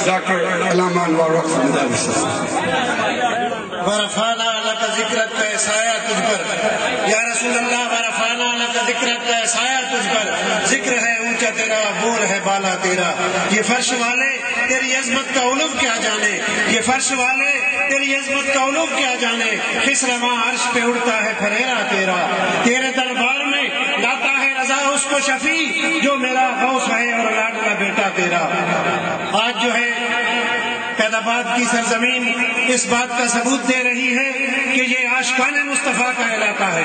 Doctor علامہ انوار وقت مدارس ورفعنا لک ذکرک کا سایہ تجھ پر یا رسول اللہ، ورفعنا لک ذکرک کا سایہ تجھ پر، ذکر ہے اونچا تیرا، بول ہے بالا تیرا، یہ فرش والے تیری عظمت کا علو کیا جانے، یہ فرش والے تیری عظمت کا علو کیا جانے، خسرواں عرش پہ اڑتا ہے پھریرا تیرا، تیرے دربار میں لاتا ہے رضا اس کو شفیع جو میرا غوث ہے اور لاڈلا بیٹا تیرا۔ آج جو ہے قید آباد کی سرزمین اس بات کا ثبوت دے رہی ہے کہ یہ عاشقان مصطفیٰ کا علاقہ ہے،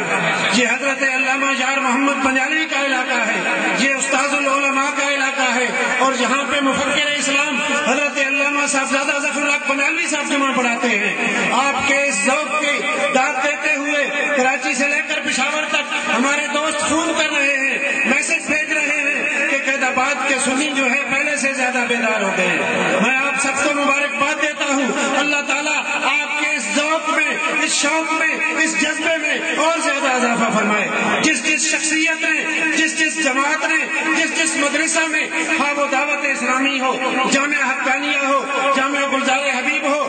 یہ حضرت علامہ یار محمد بنجالوی کا علاقہ ہے، یہ استاد العلماء کا علاقہ ہے، اور یہاں پہ مفکر اسلام حضرت علامہ صاحبزادہ ظفر الحق بنجالوی صاحب جمع پڑھاتے ہیں۔ آپ کے اس ذوق کی داد دیتے ہوئے کراچی سے لے کر پشاور تک ہمارے دوست فون کر رہے ہیں، میسج بھیج رہے ہیں کہ قید آباد کے سنی جو ہے پہلے سے زیادہ بیدار ہو گئے۔ میں آپ سب کو مبارکباد دیتا ہوں، اللہ تعالیٰ آپ کے اس ذوق میں، اس شوق میں، اس جذبے میں اور زیادہ اضافہ فرمائے۔ جس جس شخصیت نے، جس جس جماعت نے، جس جس مدرسہ میں، خواہ وہ دعوت اسلامی ہو، جامعہ حقانیہ ہو، جامعہ گلزار حبیب ہو،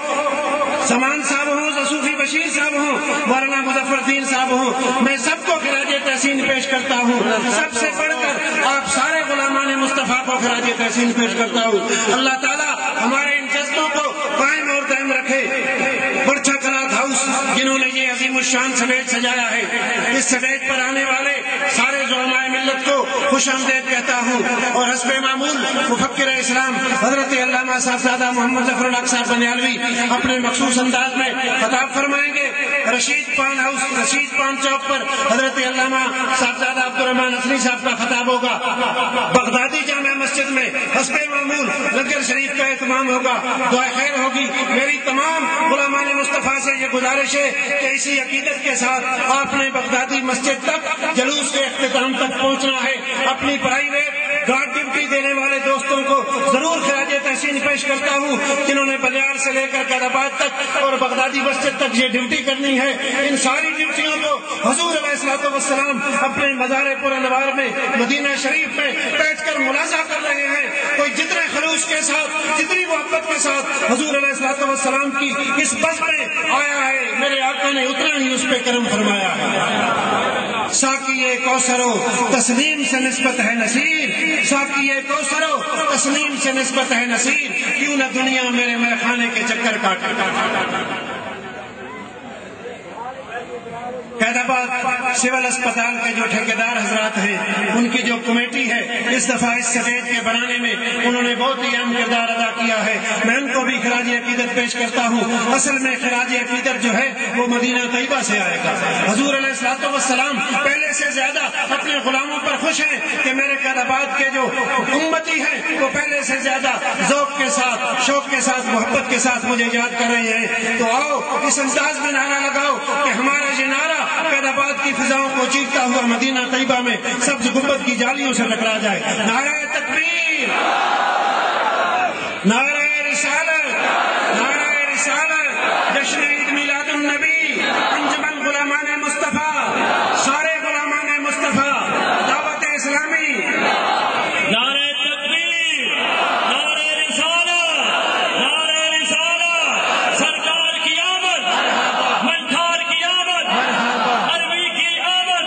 سمان صاحب ہوں، صوفی بشیر صاحب ہوں، مولانا مظفر الدین صاحب ہوں، میں سب کو خراج تحسین پیش کرتا ہوں۔ سب سے بڑھ کر آپ سارے غلامان مصطفیٰ کو خراج تحسین پیش کرتا ہوں۔ اللہ تعالیٰ ہمارے ان جذبوں کو قائم اور دائم رکھے۔ برچھا کلاتھ ہاؤس جنہوں نے یہ عظیم الشان سٹیج سجایا ہے، اس سٹیج پر آنے والے سارے علماء ملت کو خوش آمدید کہتا ہوں، اور حسب معمول مفکر اسلام حضرت علامہ صاحبزادہ محمد ظفر الحق صاحب بنجالوی اپنے مخصوص انداز میں خطاب فرمائیں گے۔ رشید پان ہاؤس، رشید پان چوک پر حضرت علامہ صاحبزادہ عبدالرحمان اصلی صاحب کا خطاب ہوگا۔ بغدادی جامع مسجد میں حسب معمول لنگر شریف کا اہتمام ہوگا، دعائے خیر ہوگی۔ میری تمام غلامان مصطفیٰ سے یہ گزارش ہے کہ اسی عقیدت کے ساتھ آپ نے بغدادی مسجد تک جلوس کے اختتام تک پہنچنا ہے۔ اپنی پرائیویٹ گارڈ ڈیوٹی دینے والے دوستوں کو ضرور خراج تحسین پیش کرتا ہوں، جنہوں نے بلیار سے لے کر قید آباد تک اور بغدادی مسجد تک یہ ڈیوٹی کرنی ہے۔ ان ساری ڈیوٹیوں کو حضور علیہ الصلوۃ والسلام اپنے مزار پر انوار میں مدینہ شریف میں بیٹھ کر ملاحظہ کر رہے ہیں۔ کوئی جتنے خلوص کے ساتھ، جتنی محبت کے ساتھ حضور علیہ الصلوۃ والسلام کی اس بس میں آیا ہے، میرے آقا نے اتنا ہی اس پہ کرم فرمایا ہے۔ ساقی کوثر و تسلیم سے نسبت ہے نصیر، ساقی کوثر و تسلیم سے نسبت ہے نصیر، کیوں نہ دنیا میرے مے خانے کے چکر کاٹے۔ قید آباد سول اسپتال کے جو ٹھیکیدار حضرات ہیں، ان کی جو کمیٹی ہے، اس دفعہ اس سٹیج کے بنانے میں انہوں نے بہت ہی اہم کردار ادا کیا ہے۔ میں ان کو بھی خراج عقیدت پیش کرتا ہوں۔ اصل میں خراج عقیدت جو ہے وہ مدینہ طیبہ سے آئے گا۔ حضور علیہ الصلوۃ والسلام پہلے سے زیادہ اپنے غلاموں پر خوش ہیں کہ میرے قید آباد کے جو امتی ہیں وہ پہلے سے زیادہ ذوق کے ساتھ، شوق کے ساتھ، محبت کے ساتھ مجھے یاد کر رہے ہیں۔ تو آؤ اس انداز میں نعرہ لگاؤ کہ ہمارا یہ نعرہ قید آباد کی فضاؤں کو چیرتا ہوا مدینہ طیبہ میں سبز گنبد کی جالیوں سے ٹکرا جائے۔ نعرہ تکبیر، نعرہ رسالت، نعرہ رسالت، جشن عید میلاد النبی، انجمن غلامان مصطفیٰ، سارے غلامان مصطفیٰ، دعوت اسلامی، نعرہ تکبیر، نعرہ رسالت، نعرہ رسالت، سرکار کی آمد، منٹھار کی آمد، عربی کی آمد،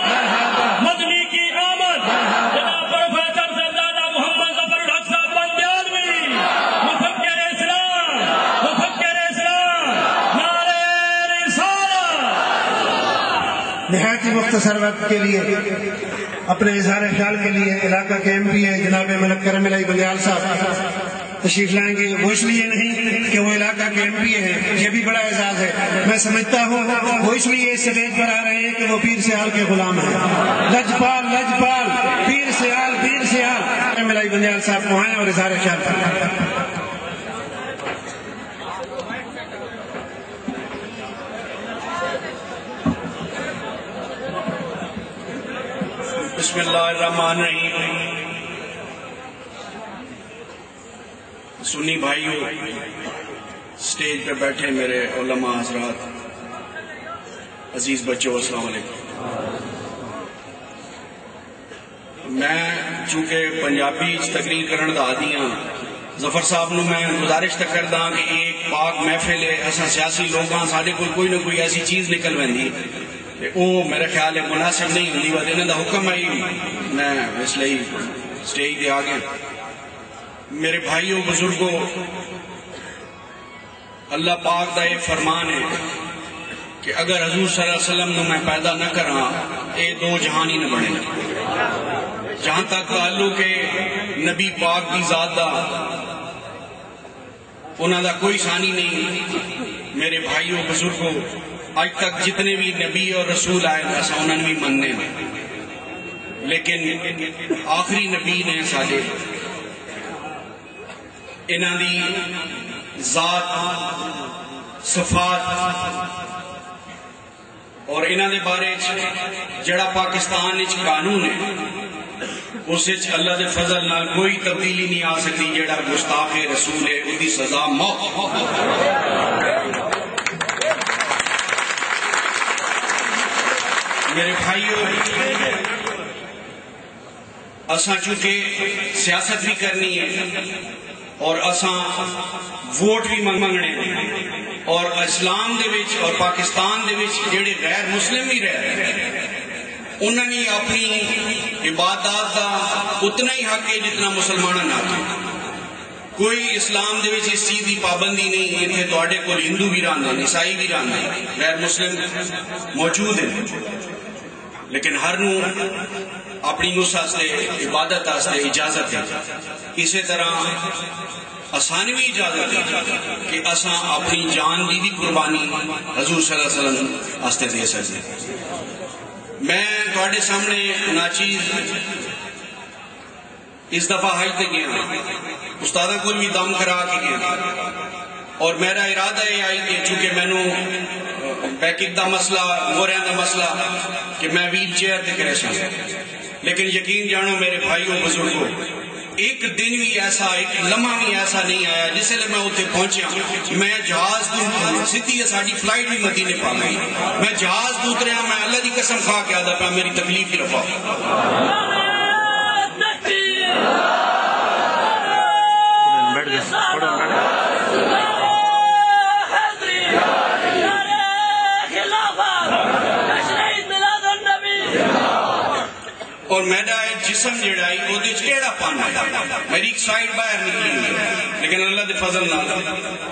مدنی کی آمد، جناب پروفیسر صاحبزادہ محمد ظفر الحق صاحب بنجالوی، مفکر اسلام، مفکر اسلام، نعرہ رسالت۔ نہایت ہی مختصر وقت کے لیے اپنے اظہار خیال کے لیے علاقہ کے ایم پی ہیں جناب ملک کرم الہی بندیال صاحب تشریف لائیں گے۔ وہ اس لیے نہیں کہ وہ علاقہ کے ایم پی ہیں، یہ بھی بڑا اعزاز ہے، میں سمجھتا ہوں وہ اس لیے اس سٹیج پر آ رہے ہیں کہ وہ پیر سیال کے غلام ہیں۔ لجپال، لجپال، پیر سیال، پیر سیال، کرم الہی بندیال صاحب کو آئیں اور اظہار خیال کریں۔ بسم اللہ الرحمن الرحیم۔ سنی بھائیوں، سٹیج پہ بیٹھے میرے علماء حضرات، عزیز بچوں، السلام علیکم۔ میں چونکہ پنجابی تقریر کرن دا عادی ہاں، ظفر صاحب نو میں گزارش تک کردا کہ ایک پاک محفل ہے، اساں سیاسی لوگاں ساڈے کوئی نہ کوئی ایسی چیز نکل ویندی تے او میرا خیال ہے مناسب نہیں ہوندی، وا انہاں دا حکم ہے میں اس لیے سٹیج دے آگے میرے بھائیوں بزرگوں، اللہ پاک دا یہ فرمان ہے کہ اگر حضور صلی اللہ علیہ وسلم نو میں پیدا نہ کراں اے دو جہان ہی نہ بنے۔ جہاں تک تعلق ہے نبی پاک کی ذات دا، انہاں دا کوئی ثانی نہیں۔ میرے بھائیوں بزرگوں، آج تک جتنے بھی نبی اور رسول آئے ایسا انہوں نے بھی مننے ہیں، لیکن آخری نبی نے ساڈے انہاں دی ذات صفات اور انہاں دے بارے جڑا پاکستان وچ قانون ہے اس اللہ دے فضل نال کوئی تبدیلی نہیں آ سکتی۔ جڑا گستاخ رسول ہے اس کی سزا موت۔ میرے بھائیوں، اساں چونکہ سیاست بھی کرنی ہے اور اساں ووٹ بھی منگنے ہیں، اور اسلام دے وچ اور پاکستان دے وچ جڑے غیر مسلم بھی رہے انہوں نے اپنی عبادات دا اتنا ہی حق ہے جتنا مسلمانوں نے حق۔ کوئی اسلام دے وچ اس چیز کی پابندی نہیں، اتنے تواڈے کول ہندو بھی رہندے ہیں، عیسائی بھی رہندے ہیں، غیر مسلم موجود ہیں، لیکن ہر نو اپنی نس واسطے عبادت واسطے اجازت ہے۔ اسی طرح اسان بھی اجازت ہے کہ اساں اپنی جان دی بھی قربانی حضور صلی اللہ علیہ وسلم واسطے دے سکتے ہیں۔ میں تواڈے سامنے ناچیز اس دفعہ حج تے گیا، استادہ کو بھی دم کرا کے گیا، اور میرا ارادہ یہ آئی کہ چونکہ مینوں بیکک دا مسئلہ موریاں دا مسئلہ کہ میں ویل چیئر تے کرے سا، لیکن یقین جانو میرے بھائیوں بزرگوں، ایک دن بھی ایسا، ایک لمحہ بھی ایسا نہیں آیا جس لئے میں اتنے پہنچیا میں جہاز سیدھی ساڑی فلائٹ بھی مدینے پا گئی، میں جہاز اتریا، میں اللہ دی قسم کھا کے آدھا پا میری تکلیف ہی رفا۔ اور میرا جسم جڑا ہے وہ کیڑا پانا ہے، میری ایک سائڈ باہر نکلی ہوئی ہے، لیکن اللہ دے فضل نال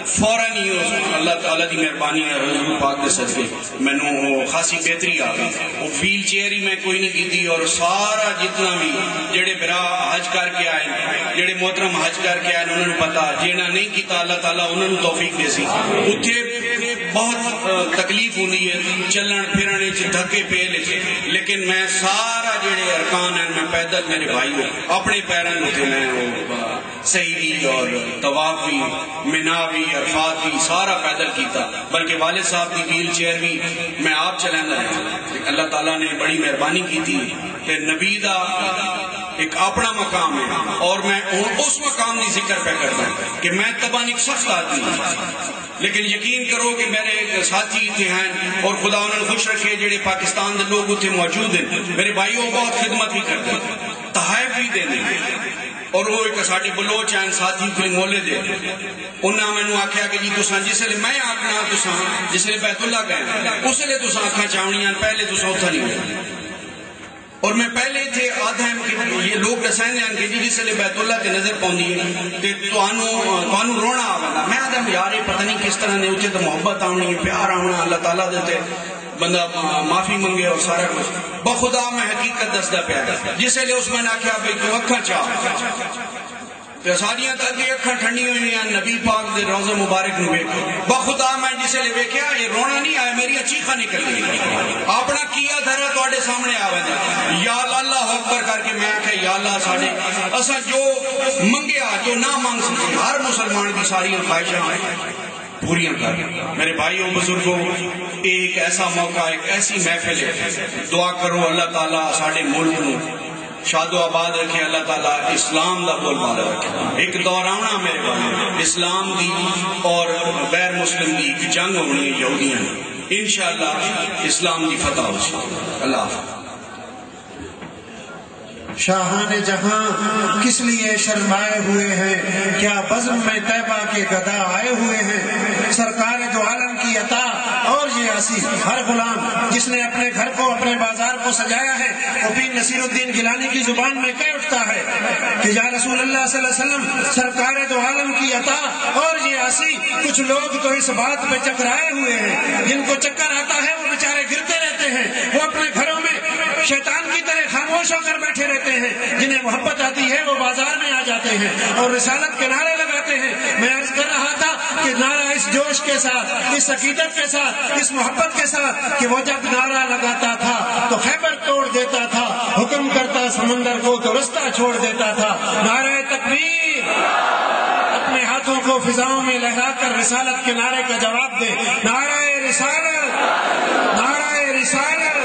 فوراً ہی اللہ تعالیٰ دی مہربانی ہے، حضور پاک دے صدقے مینوں خاصی بہتری آ گئی۔ وہ ویل چیئر ہی میں کوئی نہیں کیتی، اور سارا جتنا بھی جڑے برا حج کر کے آئے، جڑے محترم حج کر کے آئے انہوں نے پتا، جنہاں نہیں کیتا اللہ تعالیٰ انہوں نے توفیق دے سی۔ اتنے بہت تکلیف ہوندی ہے چلن پھرنے دھکے پیل، لیکن میں سارا جڑے ارکان ہیں میں پیدل میرے بھائی اپنے پیروں میں میں سعیدی اور طواف بھی، منا بھی، عرفات بھی سارا پیدل کیتا، بلکہ والد صاحب کی ویل چیئر بھی میں آپ چلانا ہے۔ اللہ تعالیٰ نے بڑی مہربانی کی تھی کہ نبی دا ایک اپنا مقام ہے، اور میں اس مقام کی ذکر پہ کرتا ہوں کہ میں طبعاً ایک سخت آدمی ہوں، لیکن یقین کرو کہ میرے ساتھی اتنے ہیں اور خدا انہوں نے خوش رکھے جڑے پاکستان کے لوگ اتنے موجود ہیں، میرے بھائیوں بہت خدمت بھی کرتے ہیں، تحائف بھی دینے، اور وہ ایک ساڑھے بلوچ ہیں ساتھی کوئی مولے دے، انہوں نے میں آکھیا کہ جی تساں جس لئے میں آکھنا تساں جس لئے بیت اللہ گئے اس لئے تساں آکھا چاہونیاں پہلے تساں اتھا نہیں ہوئے، اور میں پہلے تھے آدھا یہ لوگ دسائیں ہیں کہ جس لئے بیت اللہ کے نظر پاؤندی ہے کہ توانو رونا آگا، میں آدھا یار پتہ نہیں کس طرح نے اتنے تو محبت آنی ہے، پیار آنا، اللہ تعالیٰ دیتے بندہ معافی منگے اور سارا کچھ بخدا میں حقیقت دستا پیا، جس لئے اس میں نے آکھیا بھئی تو اکھا چاہ ساریاں تک اکھاں ٹھنڈی ہوئی ہیں نبی پاک دے روضہ مبارک نو ویکھو، بخدا میں جسے لے ویکھیا یہ رونا نہیں آیا، میری چیخا نکل گئی، اپنا کیا دھرا تواڈے سامنے آوے گا، یا اللہ اکبر کر کے میں آکھیا یا اللہ ساڈے اساں جو منگیا جو نہ مانگ سکتے ہر مسلمان کی ساری خواہشاں پوریاں کر۔ میرے بھائیوں بزرگوں، ایک ایسا موقع، ایک ایسی محفل ہے، دعا کرو اللہ تعالیٰ ساڈے ملک نو شاد و آباد رکھے، اللہ تعالیٰ اسلام دا بول بالا رکھے۔ ایک دور آنا میرے بھائی اسلام دی اور غیر مسلم دی ایک جنگ ہونی ہے یہودیاں، انشاءاللہ اسلام دی فتح ہو۔ اللہ حافظ۔ شاہان جہاں کس لیے شرمائے ہوئے ہیں، کیا بزم میں طیبہ کے گدا آئے ہوئے ہیں، سرکار دو عالم کی عطا اور یہ آسی، ہر غلام جس نے اپنے گھر کو اپنے بازار کو سجایا ہے وہ پیر نصیر الدین گیلانی کی زبان میں کہہ اٹھتا ہے کہ یا رسول اللہ صلی اللہ علیہ وسلم سرکار دو عالم کی عطا اور یہ آسی۔ کچھ لوگ تو اس بات پہ چکرائے ہوئے ہیں، جن کو چکر آتا ہے وہ بیچارے گرتے رہتے ہیں، وہ اپنے گھروں میں شیطان کی طرح خاموش ہو کر بیٹھے رہتے ہیں، جنہیں محبت آتی ہے وہ بازار میں آ جاتے ہیں اور رسالت کے نعرے لگاتے ہیں۔ میں عرض کر رہا تھا کہ نعرہ اس جوش کے ساتھ، اس عقیدت کے ساتھ، اس محبت کے ساتھ کہ وہ جب نعرہ لگاتا تھا تو خیبر توڑ دیتا تھا، حکم کرتا سمندر کو تو رستہ چھوڑ دیتا تھا۔ نعرہ تکبیر، اپنے ہاتھوں کو فضاؤں میں لہرا کر رسالت کے نعرے کا جواب دے۔ نعرہ رسالت، نعرہ رسالت،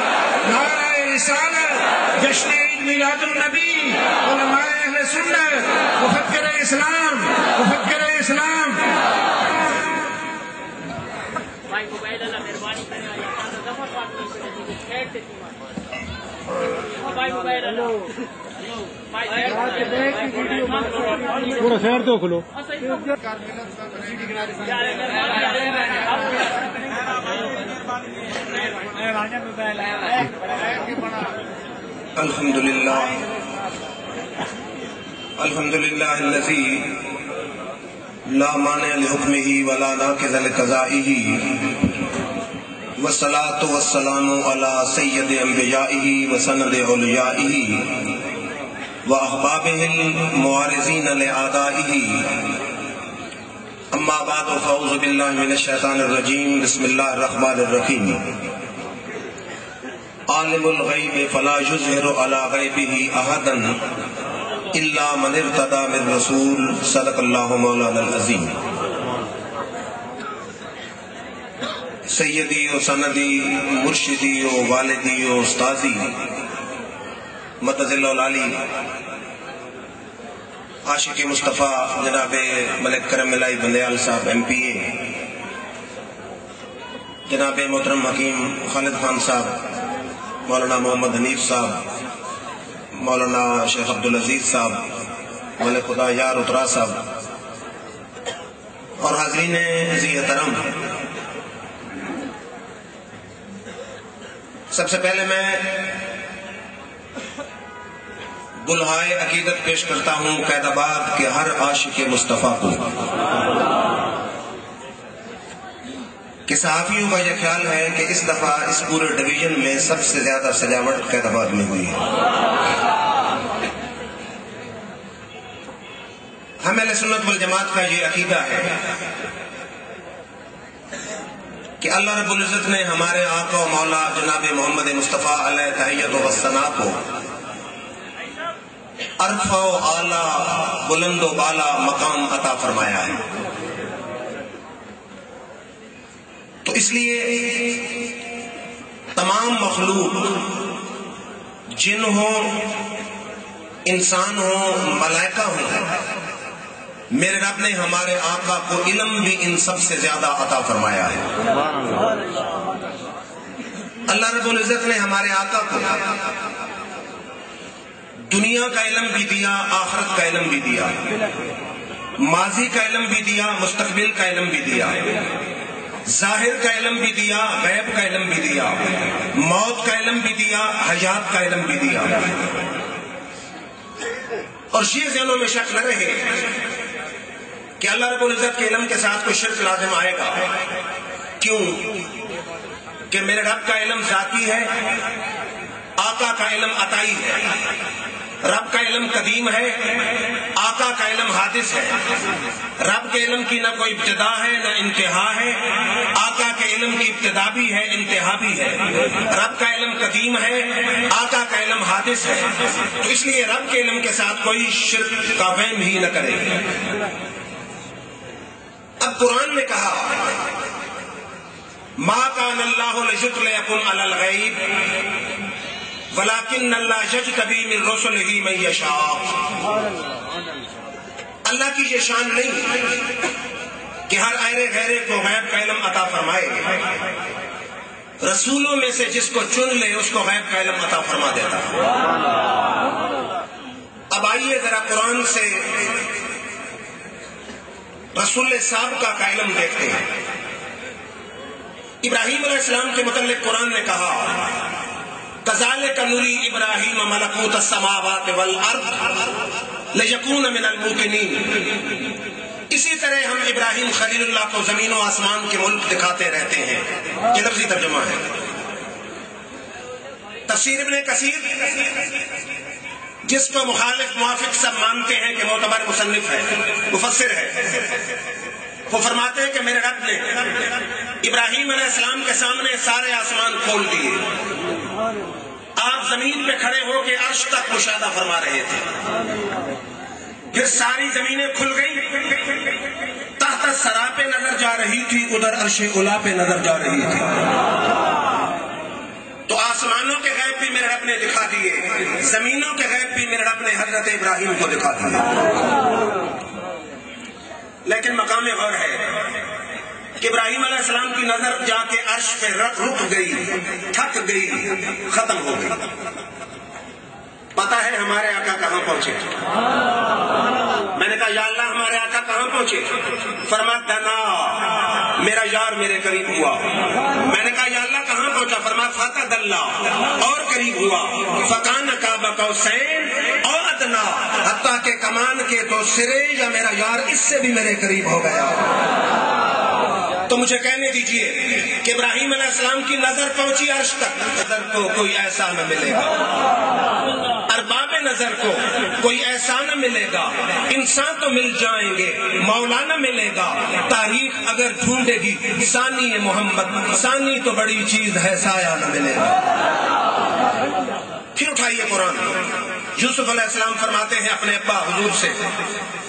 نعرہ رسالت، جشن عید میلاد النبی، علماء اہل سنت، مفکر اسلام، مفکر اسلام۔ پورا شہر تو کھلو۔ الحمدللہ الذی لا مانع لحکمہ ولا ناقض لقضائہ، والصلاة والسلام علی سید انبیائہ وسند اولیائہ واحبابہ المعارضین لأعدائہ، اما بعد فاعوذ باللہ من الشیطان الرجیم، بسم اللہ الرحمن الرحیم۔ عالم الغیب فلا یظہر علی غیبہ احدا الا من ارتضی من رسول، صدق اللہ مولانا العظیم۔ سیدی و سندی، مرشدی و والدی و استاذی متضل العالی، عاشق مصطفیٰ جناب ملک کرم الہی بندیال صاحب MP جناب محترم حکیم خالد خان صاحب، مولانا محمد حنیف صاحب، مولانا شیخ عبدالعزیز صاحب، ملک خدا یار اترا صاحب، اور حاضرین ذی احترام، سب سے پہلے میں بلہائے عقیدت پیش کرتا ہوں قید آباد کے ہر عاشق مصطفیٰ کو کہ صحافیوں کا یہ خیال ہے کہ اس دفعہ اس پورے ڈویژن میں سب سے زیادہ سجاوٹ قید آباد میں ہوئی ہے۔ ہم اہل سنت والجماعت کا یہ عقیدہ ہے کہ اللہ رب العزت نے ہمارے آقا و مولا جناب محمد مصطفیٰ علیہ تحیت و ثنا کو عرفہ و اعلیٰ، بلند و بالا مقام عطا فرمایا ہے۔ تو اس لیے تمام مخلوق، جن ہوں، انسان ہوں، ملائکہ ہوں، میرے رب نے ہمارے آقا کو علم بھی ان سب سے زیادہ عطا فرمایا ہے۔ اللہ رب العزت نے ہمارے آقا کو دنیا کا علم بھی دیا، آخرت کا علم بھی دیا، ماضی کا علم بھی دیا، مستقبل کا علم بھی دیا، ظاہر کا علم بھی دیا، غیب کا علم بھی دیا، موت کا علم بھی دیا، حیات کا علم بھی دیا۔ اور یہ ذہنوں میں شک نہ رہے کہ اللہ رب العزت کے علم کے ساتھ کوئی شرک لازم آئے گا۔ کیوں؟ کہ میرے رب کا علم ذاتی ہے، آقا کا علم عطائی ہے۔ رب کا علم قدیم ہے، آقا کا علم حادث ہے۔ رب کے علم کی نہ کوئی ابتدا ہے نہ انتہا ہے، آقا کے علم کی ابتدا بھی ہے، انتہا بھی ہے۔ رب کا علم قدیم ہے، آقا کا علم حادث ہے، تو اس لیے رب کے علم کے ساتھ کوئی شرک کا وہم ہی نہ کرے۔ اب قرآن نے کہا ما کان اللہ لیطلعکم علی الغیب ولیکن اللہ یجتبی من رسلہ من یشاء۔ اللہ کی یہ شان نہیں کہ ہر ایرے غیرے کو غیب کا علم عطا فرمائے، رسولوں میں سے جس کو چن لے اس کو غیب کا علم عطا فرما دیتا ہے۔ اب آئیے ذرا قرآن سے رسول سابقہ کا علم دیکھتے ہیں. ابراہیم علیہ السلام کے متعلق قرآن نے کہا کذالک نری ابراہیم ملکوت السماوات والارض لیکون من الموقنین. اسی طرح ہم ابراہیم خلیل اللہ کو زمین و آسمان کے ملک دکھاتے رہتے ہیں. یہ لفظی ترجمہ ہے. تفسیر ابن کثیر جس کو مخالف موافق سب مانتے ہیں کہ معتبر مصنف ہے مفسر ہے، وہ فرماتے ہیں کہ میرے رب نے ابراہیم علیہ السلام کے سامنے سارے آسمان کھول دیے. آپ زمین پہ کھڑے ہو کے عرش تک مشاہدہ فرما رہے تھے. پھر ساری زمینیں کھل گئی، تحت سرا پہ نظر جا رہی تھی، ادھر عرش اولا پہ نظر جا رہی تھی. تو آسمانوں کے غیب بھی میرے رب نے دکھا دیے، زمینوں کے غیب بھی میرے رب نے حضرت ابراہیم کو دکھا دیے. لیکن مقام غور ہے کہ ابراہیم علیہ السلام کی نظر جا کے عرش پہ رک گئی، تھک گئی، ختم ہو گئی. پتا ہے ہمارے آقا کہاں پہنچے؟ میں نے کہا یا اللہ ہمارے آقا کہاں پہنچے؟ فرمایا دنا، میرا یار میرے قریب ہوا. میں نے کہا یا اللہ کہاں پہنچا؟ فرمایا فتح اللہ، اور قریب ہوا. فکان قاب قوسین اور ادنا، حتیٰ کہ کمان کے تو سرے یا میرا یار اس سے بھی میرے قریب ہو گیا. تو مجھے کہنے دیجئے کہ ابراہیم علیہ السلام کی نظر پہنچی عرش تک. نظر کو کوئی ایسا نہ ملے گا، ارباب نظر کو کوئی ایسا نہ ملے گا. انسان تو مل جائیں گے، مولا نہ ملے گا. تاریخ اگر ڈھونڈے گی ثانی محمد، ثانی تو بڑی چیز ہے، سایہ نہ ملے گا. پھر اٹھائیے قرآن. یوسف علیہ السلام فرماتے ہیں اپنے ابا حضور سے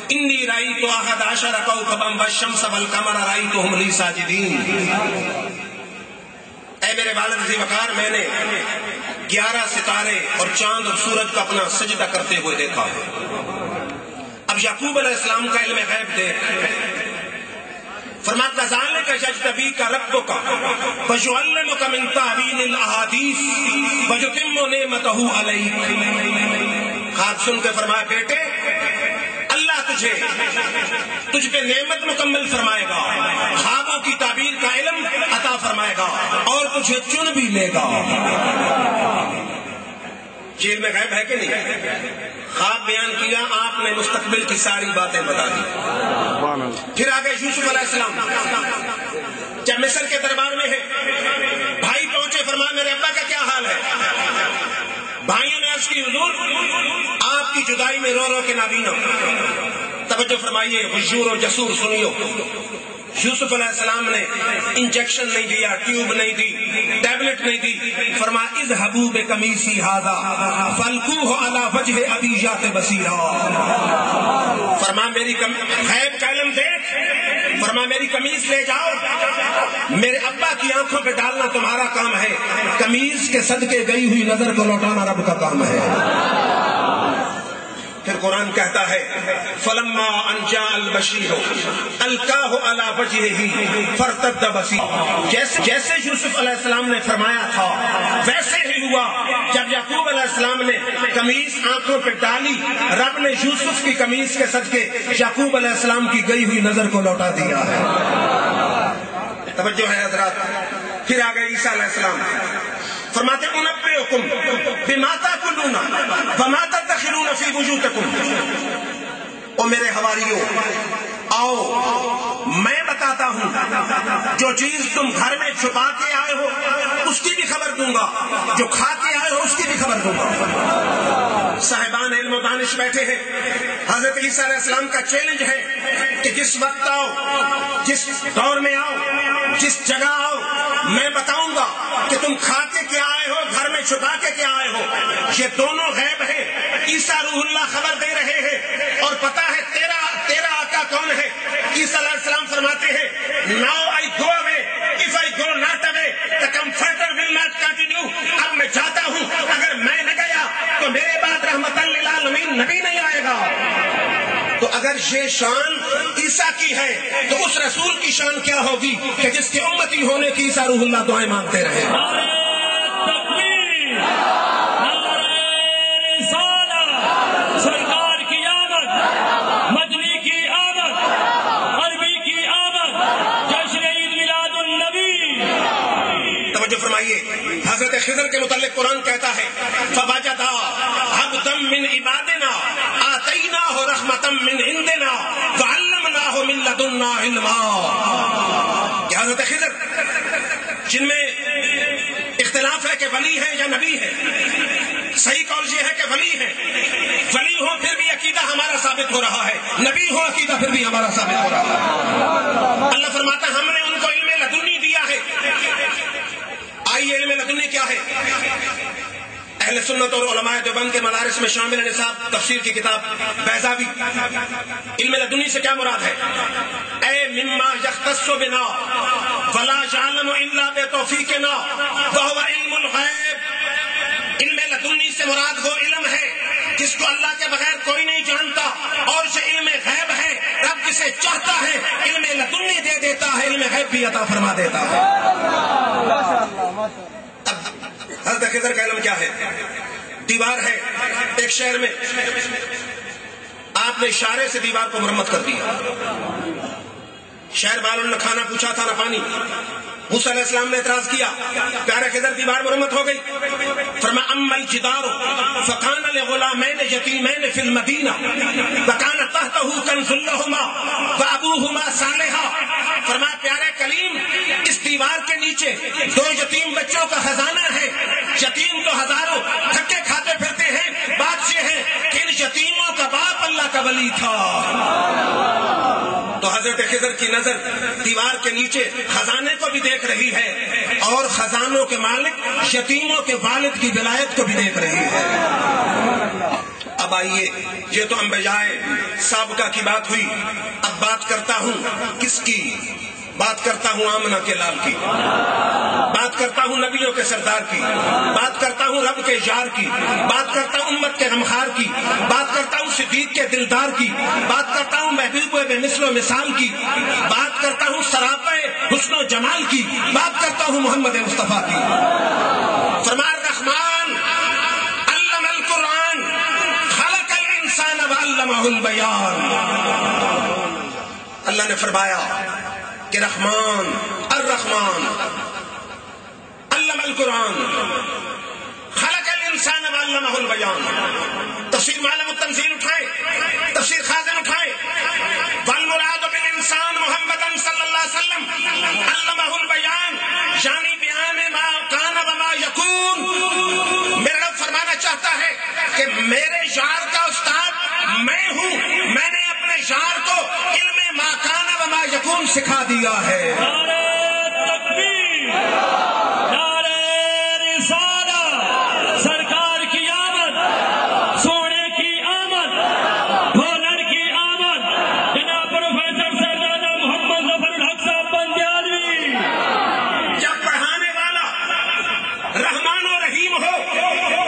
انی رأیت احد عشر کوکبا والشمس والقمر رأیتهم لی ساجدین. اے میرے والد ذی وقار، میں نے 11 ستارے اور چاند اور سورج کو اپنا سجدہ کرتے ہوئے دیکھا. اب یعقوب علیہ السلام کا علم غیب دیکھ. فرماتا ذالک یجتبیک ربک ویعلمک من تأویل الاحادیث ویتم نعمتہ علیک. خواب سن کے فرمایا بیٹے اللہ تجھ پہ نعمت مکمل فرمائے گا، خوابوں کی تعبیر کا علم عطا فرمائے گا اور تجھے چن بھی لے گا. جیل میں غیب ہے کہ نہیں؟ خواب بیان کیا، آپ نے مستقبل کی ساری باتیں بتا دی. پھر آگے یوسف علیہ السلام جب مصر کے دربار میں ہے، بھائی پہنچے، فرمایا میرے ابا کا کیا حال ہے؟ بھائیوں نے عرض کی حضور آپ کی جدائی میں رو رو کے نابینا. توجہ فرمائیے، حضور و جسور سنیو. یوسف علیہ السلام نے انجیکشن نہیں دیا، ٹیوب نہیں دی، ٹیبلٹ نہیں دی. فرمایا اذهبوا بقمیصی ھذا فالقوه علی وجه ابی یات بصیرا. فرمایا میری غیب کا علم دیکھ، فرمایا میری قمیص لے جاؤ، میرے ابا کی آنکھوں پہ ڈالنا تمہارا کام ہے، قمیص کے صدقے گئی ہوئی نظر کو لوٹانا رب کا کام ہے. پھر قرآن کہتا ہے فلما ان جاء البشیر القاہ علی وجہہ فارتد بصیرہ. جیسے یوسف علیہ السلام نے فرمایا تھا ویسے ہی ہوا. جب یعقوب علیہ السلام نے قمیص آنکھوں پہ ڈالی، رب نے یوسف کی قمیص کے صدقے یعقوب علیہ السلام کی گئی ہوئی نظر کو لوٹا دیا ہے. توجہ ہے حضرات. پھر آ گئے عیسیٰ علیہ السلام، فرماتے انبئکم بما تاکلون وما تدخرون فی بیوتکم. او میرے حواریوں آؤ میں بتاتا ہوں، جو چیز تم گھر میں چھپا کے آئے ہو اس کی بھی خبر دوں گا، جو کھا کے آئے ہو اس کی بھی خبر دوں گا. صاحبان علم و دانش بیٹھے ہیں. حضرت عیسیٰ علیہ السلام کا چیلنج ہے کہ جس وقت آؤ، جس دور میں آؤ، جس جگہ آؤ، میں بتاؤں گا کہ تم کھا کے کیا آئے ہو، گھر میں چھپا کے کیا آئے ہو. یہ دونوں غیب ہیں. عیسیٰ روح اللہ خبر دے رہے ہیں اور پتہ ہے تیرا آقا کون ہے. عیسیٰ علیہ السلام فرماتے ہیں now I go away, if I go not away the comforter will not continue. اب میں جاتا ہوں، اگر میں نہ گیا تو میرے بعد رحمت للعالمین نبی نہیں آئے گا. تو اگر یہ شان عیسیٰ کی ہے تو اس رسول کی شان کیا ہوگی کہ جس کے امتی ہونے کی عیسیٰ روح اللہ دعائیں مانگتے رہے. سرکار خضر کے متعلق قرآن کہتا ہے فوجدا عبدا من عبادنا آتیناہ رحمتا من عندنا وعلمناہ من لدنا علما. کہ حضرت خضر جن میں اختلاف ہے کہ ولی ہے یا نبی ہے، صحیح قول یہ ہے کہ ولی ہے. ولی ہو پھر بھی عقیدہ ہمارا ثابت ہو رہا ہے، نبی ہو عقیدہ پھر بھی ہمارا ثابت ہو رہا ہے. اللہ فرماتا ہم نے ان کو علم لدنی دیا ہے. آئیے علم لدنی کیا ہے؟ اہل سنت اور علماء دیوبند کے مدارس میں شامل نصاب تفسیر کی کتاب بیضاوی. علم لدنی سے کیا مراد ہے؟ اے مما یختص بنا ولا یعلم الا بتوفیقنا وهو علم الغیب. علم لدنی سے مراد وہ علم ہے جس کو اللہ کے بغیر کوئی نہیں جانتا، اور یہ علم غیب ہے. رب جسے چاہتا ہے علم لدنی دے دیتا ہے، علم غیب بھی عطا فرما دیتا ہے. حضرت خضر کا علم کیا ہے؟ دیوار ہے ایک شہر میں، آپ نے اشارے سے دیوار کو مرمت کر دیا. شہر والوں نے کھانا پوچھا تھا نہ پانی. موسیٰ علیہ السلام نے اعتراض کیا، پیارے خضر دیوار مرمت ہو گئی. فرمایا اما الجدار فکان لغلامین یتیمین فی المدینہ وکان تحتہ کنز لہما وابوہما صالحا. فرمایا پیارے کلیم اس دیوار کے نیچے 2 یتیم بچوں کا خزانہ ہے. یتیم تو ہزاروں دھکے کھاتے پھرتے ہیں، بات یہ ہے کہ ان یتیموں کا باپ اللہ کا ولی تھا. تو حضرت خضر کی نظر دیوار کے نیچے خزانے کو بھی دیکھ رہی ہے اور خزانوں کے مالک یتیموں کے والد کی ولایت کو بھی دیکھ رہی ہے. اب آئیے، یہ تو انبیاء سابقہ کی بات ہوئی. اب بات کرتا ہوں کس کی؟ بات کرتا ہوں آمنہ کے لال کی، بات کرتا ہوں نبیوں کے سردار کی، بات کرتا ہوں رب کے یار کی، بات کرتا ہوں امت کے غمخوار کی، بات کرتا ہوں صدیق کے دلدار کی، بات کرتا ہوں محبوب بے مثل و مثال کی، بات کرتا ہوں سراپے حسن و جمال کی، بات کرتا ہوں محمد مصطفیٰ کی. فرمایا الرحمن علم القرآن خلق الانسان وعلمہ البیان. اللہ نے فرمایا کہ رحمان الرحمن علم القرآن خلق الانسان وعلمہ البیان. تفسیر معلم التنزیل اٹھائے، تفسیر خازن اٹھائے. والمراد بالانسان محمد صلی اللہ علیہ وسلم علمہ البیان یعنی بیان ما کان وما یکون. میرا رب فرمانا چاہتا ہے کہ میرے یار کا استاد میں ہوں، میں نے اپنے یار کو علم ما کان وما یکون سکھا دیا ہے. سرکار کی آمد، سونے کی آمد، ڈھولر کی آمد، جناب پروفیسر سردادا محمد ظفر الحق صاحب بندیالوی. جب پڑھانے والا رحمان و رحیم ہو،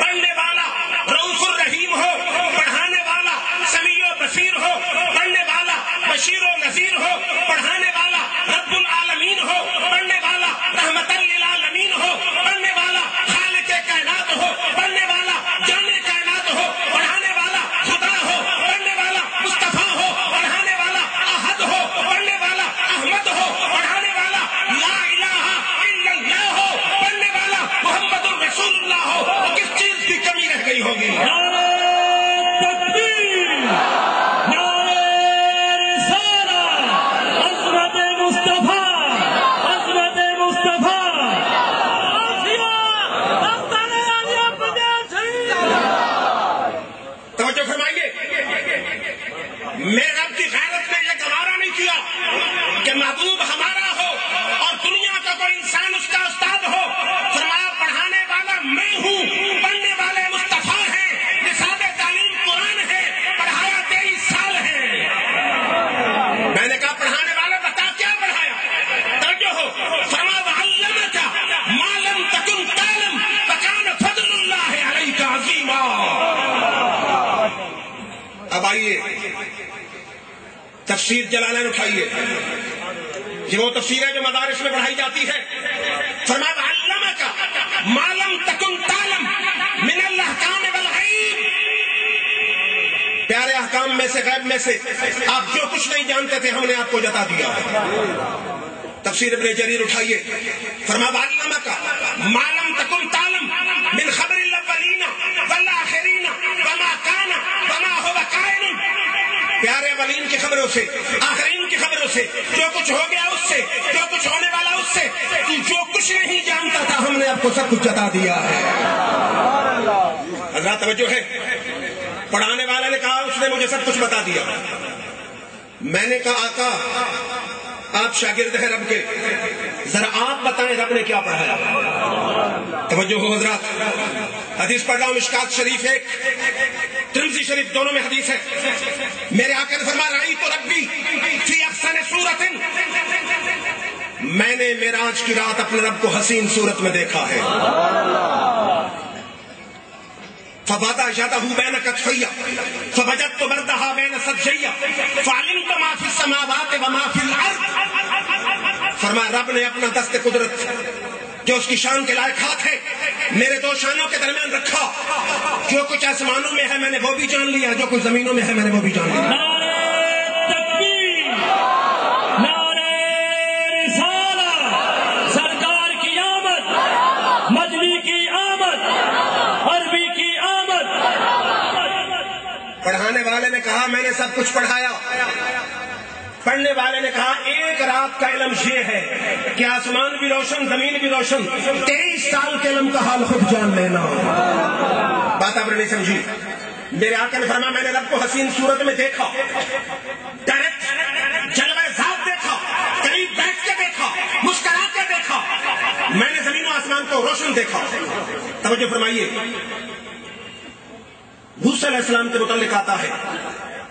پڑھنے والا رؤوف الرحیم ہو، پڑھانے والا سمیع و بصیر ہو، پڑھنے والا بشیر و نذیر ہو، پڑھانے والا رب العالمین ہو، پڑھنے والا رحمت للعالمین ہو، پڑھنے والا خالق کائنات ہو، پڑھنے والا جان کائنات ہو، پڑھانے والا خدا ہو، پڑھنے والا مصطفیٰ ہو، پڑھانے والا احد ہو، پڑھنے والا احمد ہو، پڑھانے والا لا الہ الا اللہ ہو، پڑھنے والا محمد الرسول اللہ ہو، تو کس چیز کی کمی رہ گئی ہوگی؟ میرے رب کی غیرت نے یہ گوارا نہیں کیا کہ محبوب ہمارا ہو اور دنیا کا کوئی انسان اس کا استاد ہو. فرمایا پڑھانے والا میں ہوں، پڑھنے والے مصطفیٰ ہیں، نصاب تعلیم قرآن ہے، پڑھایا 23 سال ہے. میں نے کہا پڑھانے والا بتا کیا پڑھایا؟ توجہ ہو. فرمایا وعلمک ما لم تکن تعلم وکان فضل اللہ علیک عظیما. اب آئیے تفسیر جلالین اٹھائیے. یہ وہ تفسیر ہے جو مدارس میں پڑھائی جاتی ہے. فرمایا علمک ما لم تکن تعلم من الاحکام والغیب. پیارے احکام میں سے، غیب میں سے آپ جو کچھ نہیں جانتے تھے ہم نے آپ کو جتا دیا. تفسیر ابن جریر اٹھائیے. فرمایا علمک ما لم تکن تعلم اولین کی خبروں سے، آخرین کی خبروں سے، جو کچھ ہو گیا اس سے، جو کچھ ہونے والا اس سے، تو جو کچھ نہیں جانتا تھا ہم نے آپ کو سب کچھ بتا دیا ہے۔ اللہ توجہ ہے، پڑھانے والے نے کہا اس نے مجھے سب کچھ بتا دیا۔ میں نے کہا آقا آپ شاگرد ہیں رب کے، ذرا آپ بتائیں رب نے کیا پڑھایا۔ توجہ ہو حضرات، حدیث پڑھ رہا ہوں، مشکات شریف ایک، ترمذی شریف، دونوں میں حدیث ہے۔ میرے آقا نے فرمایا رأیت ربی فی احسن صورت، میں نے معراج کی رات اپنے رب کو حسین صورت میں دیکھا ہے۔ فبدا یدہ بین کتفی فوجدت بردہا بین صدجی فعلمت ما فی السماوات وما فی الارض۔ فرمایا رب نے اپنا دست قدرت جو اس کی شان کے لائق ہاتھ ہے میرے دو شانوں کے درمیان رکھا، جو کچھ آسمانوں میں ہے میں نے وہ بھی جان لیا، جو کچھ زمینوں میں ہے میں نے وہ بھی جان لیا۔ نعرہ تکبیر، نعرہ رسالہ، سرکار کی آمد، مدنی کی آمد، عربی کی آمد۔ پڑھانے والے نے کہا میں نے سب کچھ پڑھایا۔ پڑھنے والے نے کہا ایک رات کا علم یہ ہے کہ آسمان بھی روشن زمین بھی روشن، 23 سال کے علم کا حال خود جان لینا۔ بات آپ نے نہیں سمجھی۔ میرے آقا نے فرمایا میں نے رب کو حسین صورت میں دیکھا، ڈائریکٹ جلوہ ذات دیکھا، قریب بیٹھ کے دیکھا، مسکرا کے دیکھا، میں نے زمین و آسمان کو روشن دیکھا۔ توجہ فرمائیے، موسیٰ علیہ السلام کے متعلق آتا ہے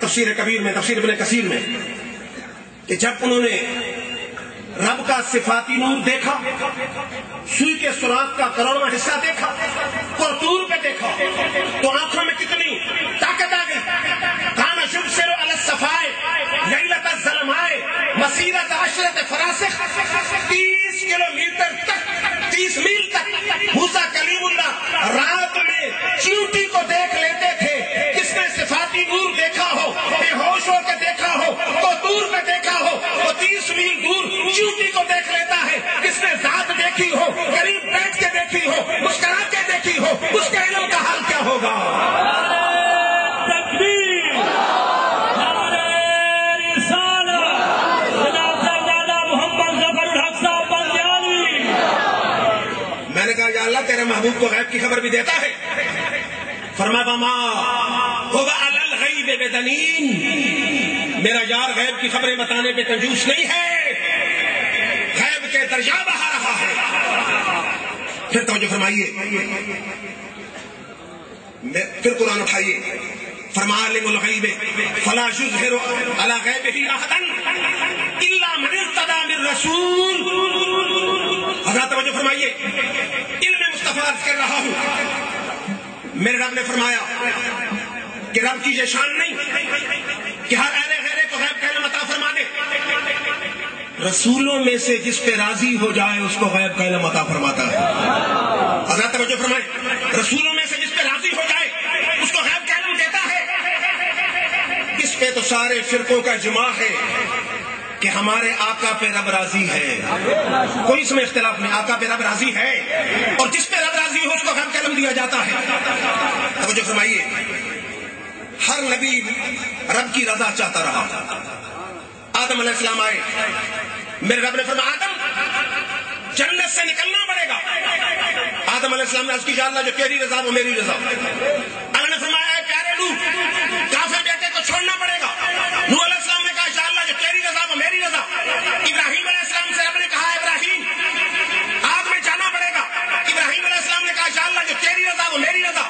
تفسیر کبیر میں، تفسیر ابن کثیر میں، کہ جب انہوں نے رب کا صفاتی نور دیکھا، سوئی کے سراغ کا کروڑواں حصہ دیکھا، قطور پہ دیکھا، تو آنکھوں میں کتنی طاقت آ گئی۔ کان یبصر علی الصفاء لیلۃ الظلماء مسیرۃ 10 فراسخ، 30 کلومیٹر تک، 30 میل تک موسیٰ کلیم اللہ رات میں چیونٹی کو دیکھ لیتے تھے۔ جس نے صفاتی نور دیکھا ہو، بے ہوش ہو کے دیکھا ہو، تو دور پہ دیکھا ہو، وہ 30 میل دور چیونٹی کو دیکھ لیتا ہے۔ جس نے ذات دیکھی ہو، قریب بیٹھ کے دیکھی ہو، مسکرا کے دیکھی ہو، اس کے علم کا حال کیا ہوگا۔ تکبیر، نعرہ رسالہ، جناب صاحبزادہ محمد ظفر الحق صاحب بندیالوی۔ میں نے کہا یا اللہ تیرے محبوب کو غیب کی خبر بھی دیتا ہے۔ فرمایا وما هو علی الغیب بدنین، میرا یار غیب کی خبریں بتانے پہ کنجوس نہیں ہے، غیب کے دریا بہا رہا ہے۔ پھر توجہ فرمائیے، پھر قرآن اٹھائیے، فرمایا عالم الغیب فلا یظہر علی غیبہ احدا الا من ارتضی من رسول۔ حضرات توجہ فرمائیے، علم مصطفیٰ کر رہا ہوں۔ میرے رب نے فرمایا کہ رب کی یہ شان نہیں کہ ہر اہل غیرے کو غیب کا علم عطا فرما دے، رسولوں میں سے جس پہ راضی ہو جائے اس کو غیب کا علم عطا فرماتا ہے۔ حضرات توجہ فرمائے، رسولوں میں سے جس پہ راضی ہو جائے اس کو غیب کا علم دیتا ہے۔ اس پہ تو سارے فرقوں کا اجماع ہے کہ ہمارے آقا پہ رب راضی ہے، کوئی اس میں اختلاف نہیں، آقا پہ رب راضی ہے، اور جس پہ رب راضی ہو اس کو غیب کا علم دیا جاتا ہے۔ توجہ فرمائیے، ہر نبی رب کی رضا چاہتا رہا۔ آدم علیہ السلام آئے، میرے رب نے فرمایا آدم جنت سے نکلنا پڑے گا۔ آدم علیہ السلام نے عرض کی یا اللہ جو تیری رضا وہ میری رضا۔ اللہ نے فرمایا اے پیارے نوح کافر بیٹے کو چھوڑنا پڑے گا۔ نوح علیہ السلام نے کہا یا اللہ جو تیری رضا وہ میری رضا۔ ابراہیم علیہ السلام سے رب نے کہا ابراہیم آگ میں جانا پڑے گا۔ ابراہیم علیہ السلام نے کہا یا اللہ جو تیری رضا وہ میری رضا۔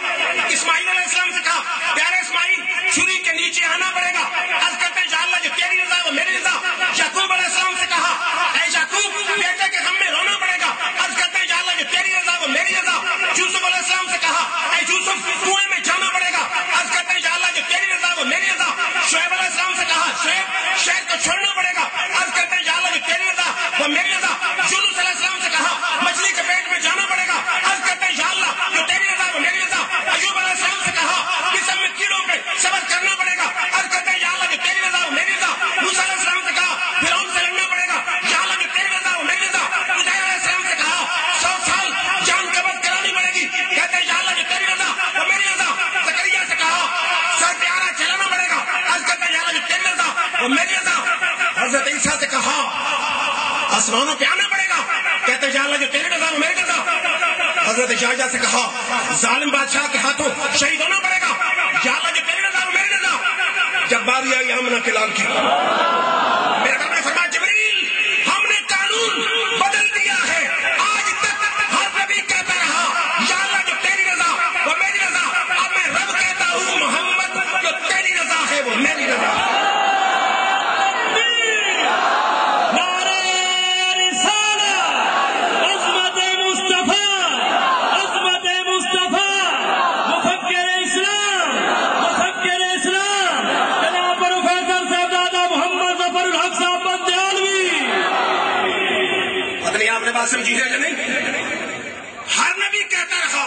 اسماعیل علیہ السلام سے کہا پیارے اسماعیل چھری کے نیچے آنا پڑے گا۔ عرض کرتے ہیں یا اللہ جو تیری رضا وہ میری رضا۔ یعقوب علیہ السلام سے کہا اے یعقوب بیٹے کے غم میں رونا پڑے گا۔ عرض کرتے ہیں یا اللہ جو تیری رضا وہ میری رضا۔ یوسف علیہ السلام سے کہا اے یوسف کنویں میں جانا پڑے گا۔ عرض کرتے ہیں یا اللہ جو تیری رضا وہ میری رضا۔ شعیب علیہ السلام سے کہا شعیب شہر کو چھوڑنا پڑے گا۔ عرض کرتے ہیں یا اللہ جو تیری رضا وہ میری رضا۔ یونس علیہ السلام سے کہا مچھلی کے پیٹ میں جانا پڑے گا۔ عرض کرتے ہیں یا اللہ جو تیری رضا وہ میری رضا۔ ایوب علیہ السلام سے کہا قسم میں کیڑوں پہ صبر کرنا پڑے گا۔ عرض کرتے ہیں یا اللہ جو تیری رضا وہ میری رضا۔ موسیٰ علیہ السلام سے کہا فرعون سے لڑنا پڑے گا۔ یا اللہ جو تیری رضا وہ میری رضا۔ عزیر علیہ السلام سے کہا 100 سال جان قبض کرانی پڑے گی۔ کہتے ہیں یا اللہ جو تیری رضا وہ میری رضا۔ زکریا سے کہا سر پیارا چلانا پڑے گا۔ عرض کرتے ہیں یا اللہ جو تیری رضا آسمانوں پہ آنا پڑے گا. کہتے یا اللہ جو تیری رضا وہ میری رضا. حضرت شاہجہاں سے کہا ظالم بادشاہ کے ہاتھوں شہید ہونا پڑے گا. یا اللہ جو تیری رضا وہ میری رضا. جب باری آئی آمنہ کے لال کی, میرے رب نے فرمایا جبریل ہم نے قانون بدل دیا ہے. آج تک ہر نبی کہتا رہا یا اللہ جو تیری رضا وہ میری رضا. اب میں رب کہتا ہوں محمد جو تیری رضا ہے وہ میری رضا. سمجھی ہے کہ نہیں؟ ہر نبی کہتا رہا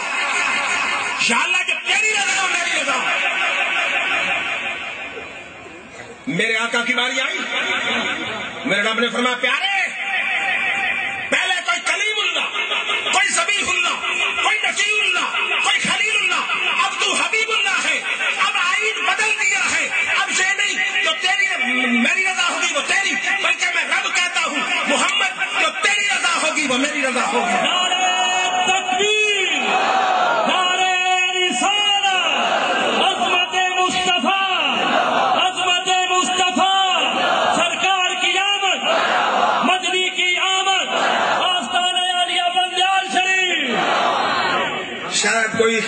یا اللہ جو تیری رضا ہے میری رضا. میرے آقا کی باری آئی, میرے رب نے فرمایا پیارے پہلے کوئی کلیم اللہ, کوئی ذبیح اللہ, کوئی نصیر اللہ, کوئی خلیل اللہ, اب تو حبیب اللہ ہے. اب آئین بدل دیا ہے. اب یہ نہیں جو تیری میری رضا ہوگی وہ تیری, بلکہ میں رب کہتا ہوں محمد جو تیری رضا ہوگی وہ میری رضا ہوگی. نعرہ تکبیر, نعرہ رسالت, عظمت مصطفیٰ, عظمت مصطفیٰ, سرکار کی آمد, مدنی کی آمد, آستانہ عالیہ بندیال شریف. شاید کوئی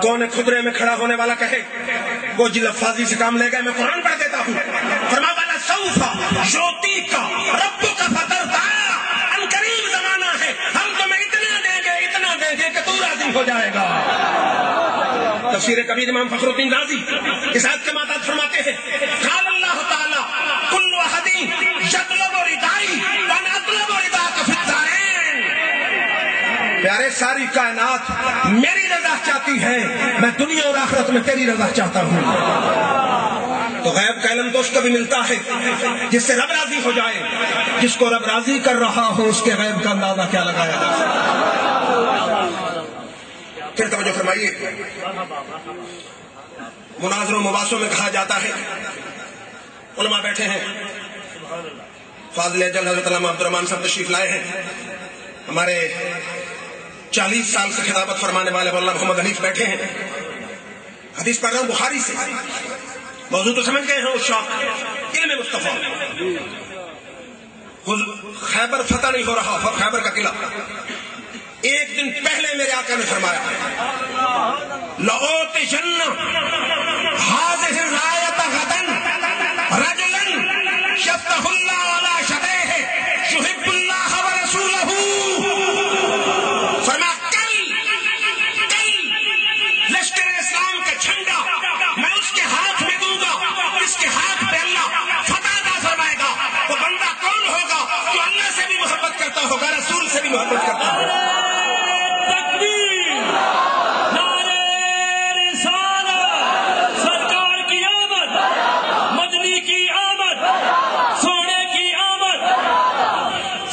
کون خدرے میں کھڑا ہونے والا کہے وہ جی لفاظی سے کام لے گئے. میں قرآن پڑھ دیتا ہوں. فرما والا سوفا یوتی کا رب کا فترتا, ان قریب زمانہ ہے ہم تمہیں اتنا دیں گے کہ تو راضی ہو جائے گا. تفسیر کبیر امام فخر الدین رازی اس آیت کے ماتحت فرماتے ہیں قال اللہ تعالی کل احد یطلب ردائی وانا اطلب رداک فی الدارین. پیارے ساری کائنات میری رضا چاہتی ہے, میں دنیا اور آخرت میں تیری رضا چاہتا ہوں. تو غیب کا علم تو اس کو بھی ملتا ہے جس سے رب راضی ہو جائے. جس کو رب راضی کر رہا ہو اس کے غیب کا اندازہ کیا لگایا جا سکتا. پھر توجہ فرمائیے, مناظروں مباحثوں میں کہا جاتا ہے, علماء بیٹھے ہیں, فاضل اجل حضرت علامہ عبد الرحمن صاحب تشریف لائے ہیں, ہمارے 40 سال سے خطابت فرمانے والے مولانا محمد حنیف بیٹھے ہیں. حدیث پڑھ رہا ہوں بخاری سے, موضوع تو سمجھ گئے ہیں اس شوق علم مصطفیٰ. خیبر فتح نہیں ہو رہا, خیبر کا قلعہ. ایک دن پہلے میرے آقا نے فرمایا لأوتین هذه الراية غدا رجلا يفتح الله على شديه يحب الله ورسوله. فرمایا کل لشکر اسلام کا جھنڈا میں اس کے ہاتھ میں دوں گا, اس کے ہاتھ پہ اللہ فتح عطا فرمائے گا. وہ بندہ کون ہوگا جو اللہ سے بھی محبت کرتا ہوگا, رسول سے بھی محبت کرتا ہوگا.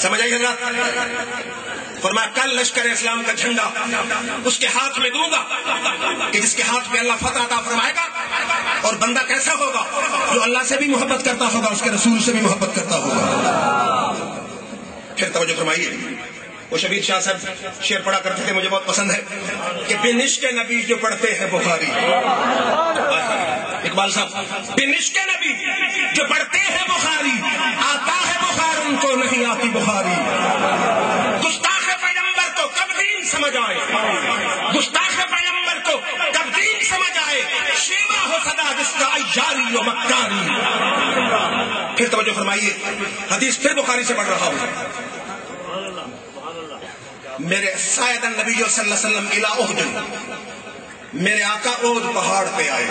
سمجھ آئی حضرات؟ فرمایا کل لشکر اسلام کا جھنڈا اس کے ہاتھ میں دوں گا کہ جس کے ہاتھ میں اللہ فتح عطا فرمائے گا. اور بندہ کیسا ہوگا جو اللہ سے بھی محبت کرتا ہوگا, اس کے رسول سے بھی محبت کرتا ہوگا. پھر توجہ فرمائیے, وہ شبیر شاہ صاحب شعر پڑھا کرتے تھے, مجھے بہت پسند ہے کہ بنشک نبی جو پڑھتے ہیں بخاری. اقبال صاحب بنشک نبی جو پڑھتے ہیں بخاری, آتا ہے بخار ان کو نہیں آتی بخاری. گستاخ پیغمبر کو کب دین سمجھ آئے, گستاخ پیغمبر کو کب دین سمجھ آئے, شیوا ہو صدا جس کا عیاری و مکاری. پھر توجہ فرمائیے, حدیث پھر بخاری سے پڑھ رہا ہوں. میرے سید النبی صلی اللہ علیہ وسلم الى احد, میرے آقا احد پہاڑ پہ آئے.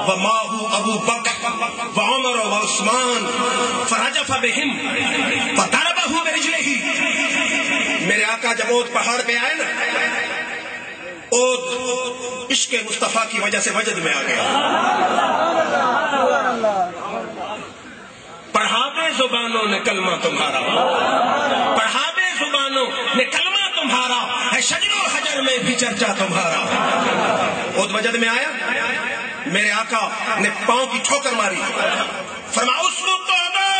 وماہ ابو بکر وعمر وعثمان فرجف بہم فضربہ برجلہ. میرے آقا جب احد پہاڑ پہ آئے نا, احد عشق مصطفیٰ کی وجہ سے وجد میں آ گیا. پڑھاوے زبانوں نے کلمہ تمہارا, پڑھاوے زبانوں نے کلمہ تمہارا ہے, شجر و حجر میں بھی چرچا تمہارا. احد وجد میں آیا, میرے آقا نے پاؤں کی ٹھوکر ماری. فرمایا اس کو توڑو,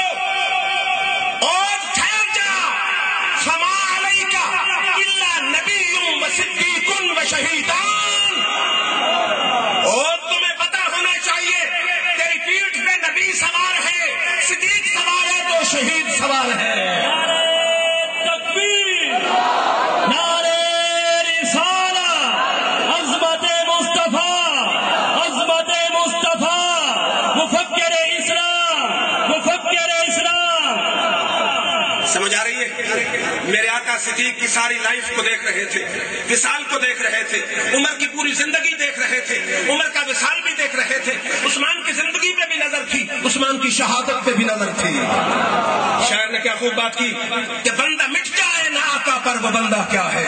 اور توحید سوال ہے. نعرہ تکبیر، نعرہ رسالہ، عظمت مصطفیٰ، عظمت مصطفیٰ، مفکر اسلام، مفکر اسلام. سمجھ آ رہی ہے؟ میرے آقا صدیق کی ساری لائف کو دیکھ رہے تھے، وصال کو دیکھ رہے تھے، عمر کی پوری زندگی دیکھ رہے تھے، عمر کا وصال بھی دیکھ رہے تھے، عثمان کی زندگی پہ بھی نظر تھی، عثمان کی شہادت پہ بھی نظر تھی. شاعر نے کیا خوب بات کی کہ بندہ مٹ جائے نہ آقا پر وہ بندہ کیا ہے.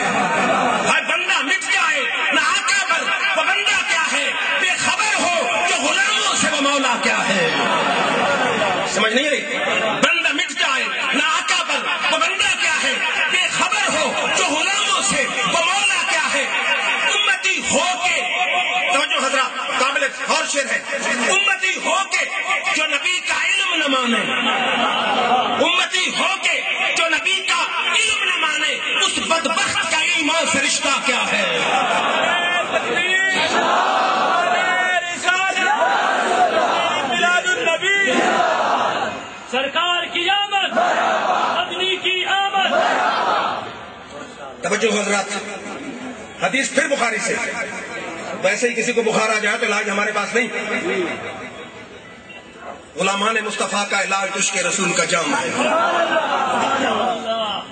ہر بندہ مٹ جائے نہ آقا پر وہ بندہ کیا ہے. بے خبر ہو جو غلاموں سے وہ مولا کیا ہے. سمجھ نہیں آئی؟ بندہ مٹ جائے نہ آقا پر وہ بندہ کیا ہے. بے خبر ہو جو غلاموں سے وہ مولا کیا ہے. امتی ہو کے، توجہ حضرات، قابل غور شعر ہے، امتی ہو کے جو نبی کا علم نہ مانے، امتی ہو کے جو نبی کا علم نہ مانے، اس بدبخت کا ایمان سے رشتہ کیا ہے. سرکار کی آمد، مدنی کی آمد. توجہ حضرات، حدیث پھر بخاری سے. ویسے ہی کسی کو بخار آ جائے تو علاج ہمارے پاس نہیں. غلامان مصطفیٰ کا علاج عشق رسول کا جام ہے.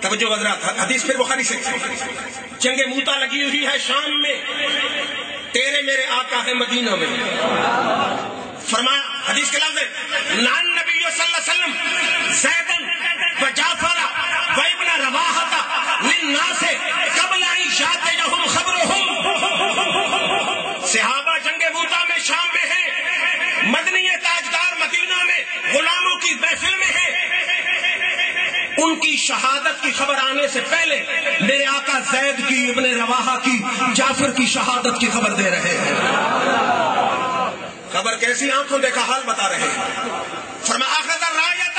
توجہ حضرات، حدیث پھر بخاری سے. جنگ موتا لگی ہوئی ہے شام میں، تیرے میرے آقا ہے مدینہ میں. فرمایا، حدیث کے لفظ ہے، نان نبی صلی اللہ علیہ وسلم زیدن و جعفر و ابن رواحہ للناس قبل ان یاتیہم خبرہم. صحابہ جنگ موتا میں شام میں ہیں، مدنی تاجدار مدینہ میں غلاموں کی محفل میں ہیں. ان کی شہادت کی خبر آنے سے پہلے میرے آقا زید کی، ابن رواحہ کی، جعفر کی شہادت کی خبر دے رہے ہیں. خبر کیسی؟ آنکھوں دیکھا حال بتا رہے ہیں. فرما اخذ الرایۃ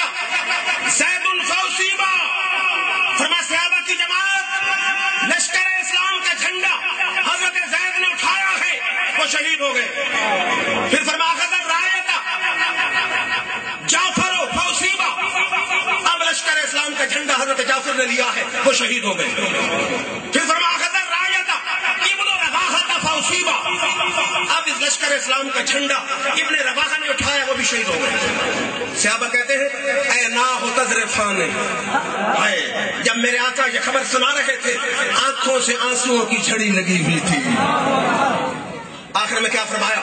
زید فاصیبا. فرما صحابہ کی جماعت لشکر اسلام کا جھنڈا حضرت زید نے اٹھایا ہے، وہ شہید ہو گئے. پھر فرما اخذ الرایۃ جعفر فاصیبا. اب لشکر اسلام کا جھنڈا حضرت جعفر نے لیا ہے، وہ شہید ہو گئے. پھر فرما اخذ الرایۃ ابن رواحہ فاصیبا. اب اس لشکر اسلام کا جھنڈا ابن رواحہ نے اٹھایا، وہ بھی شہید ہو گئے. صحابہ کہتے ہیں، اے نا ہو تذرفان، جب میرے آقا یہ خبر سنا رہے تھے آنکھوں سے آنسوؤں کی جھڑی لگی ہوئی تھی. آخر میں کیا فرمایا؟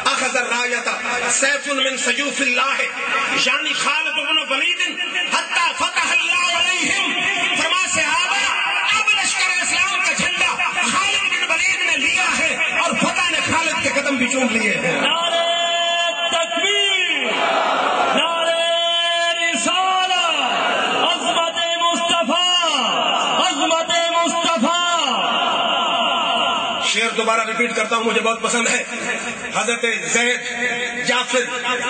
اخذ الرایۃ سیف من سیوف اللہ، یعنی خالد بن ولید حتی فتح اللہ علیہم. فرما صحابہ اب لشکر اسلام کا جھنڈا خالد بن ولید نے لیا ہے اور فتح نے خالد کے قدم بھی چوم لیے ہیں. نعرہ تکبیر، نعرہ رسالہ، عظمت مصطفیٰ، عظمت مصطفیٰ. شعر دوبارہ ریپیٹ کرتا ہوں، مجھے بہت پسند ہے. حضرت زید، جعفر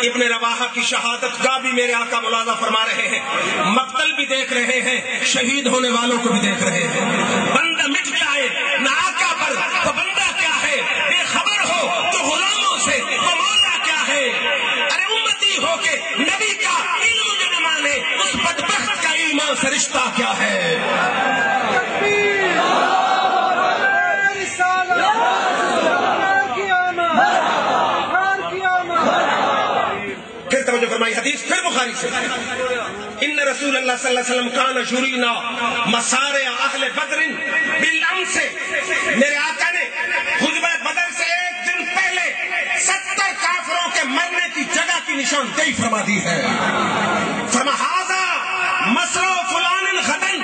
ابن رواحہ کی شہادت کا بھی میرے آقا ملاحظہ فرما رہے ہیں، مقتل بھی دیکھ رہے ہیں، شہید ہونے والوں کو بھی دیکھ رہے ہیں. بندہ مٹ جائے نہ آقا پر وہ بندہ کیا ہے. بے خبر ہو تو غلاموں سے وہ مولا کیا ہے. ارے امتی ہو کے نبی کا علم جو نہ مانے، اس بدبخت کا ایمان سے رشتہ کیا ہے. پھر توجہ فرمائی، حدیث پھر بخاری سے. ان رسول اللہ صلی اللہ علیہ وسلم کان یرینا مسارع اہل بدر بالامس. میرے آقا نے خطبہ بدر سے ایک دن پہلے 70 کافروں کے مرنے کی جگہ کی نشاندہی فرما دی ہے. فرما ھذا مسرع فلان غدن،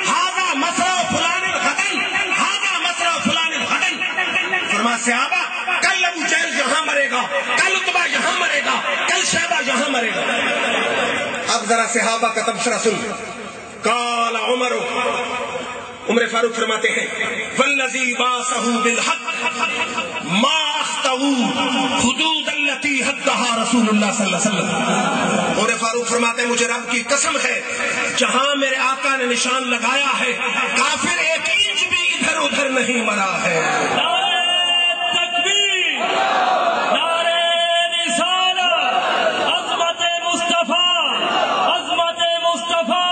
ھذا مسرع فلان غدن، ھذا مسرع فلان غدن. فرما صحابہ کل ابو جہل یہاں مرے گا، کل عتبہ یہاں مرے گا، کل شیبہ یہاں مرے گا. اب ذرا صحابہ کا تبصرہ سن. قال عمر فاروق فرماتے ہیں، والذی باثہ بالحق ما اخطئوا حدود التي حدها رسول اللہ صلی اللہ علیہ وسلم. عمر فاروق فرماتے ہیں، مجھے رب کی قسم ہے جہاں میرے آقا نے نشان لگایا ہے کافر ایک انچ بھی ادھر ادھر نہیں مرا ہے. عظمت مصطفیٰ، عظمت مصطفیٰ.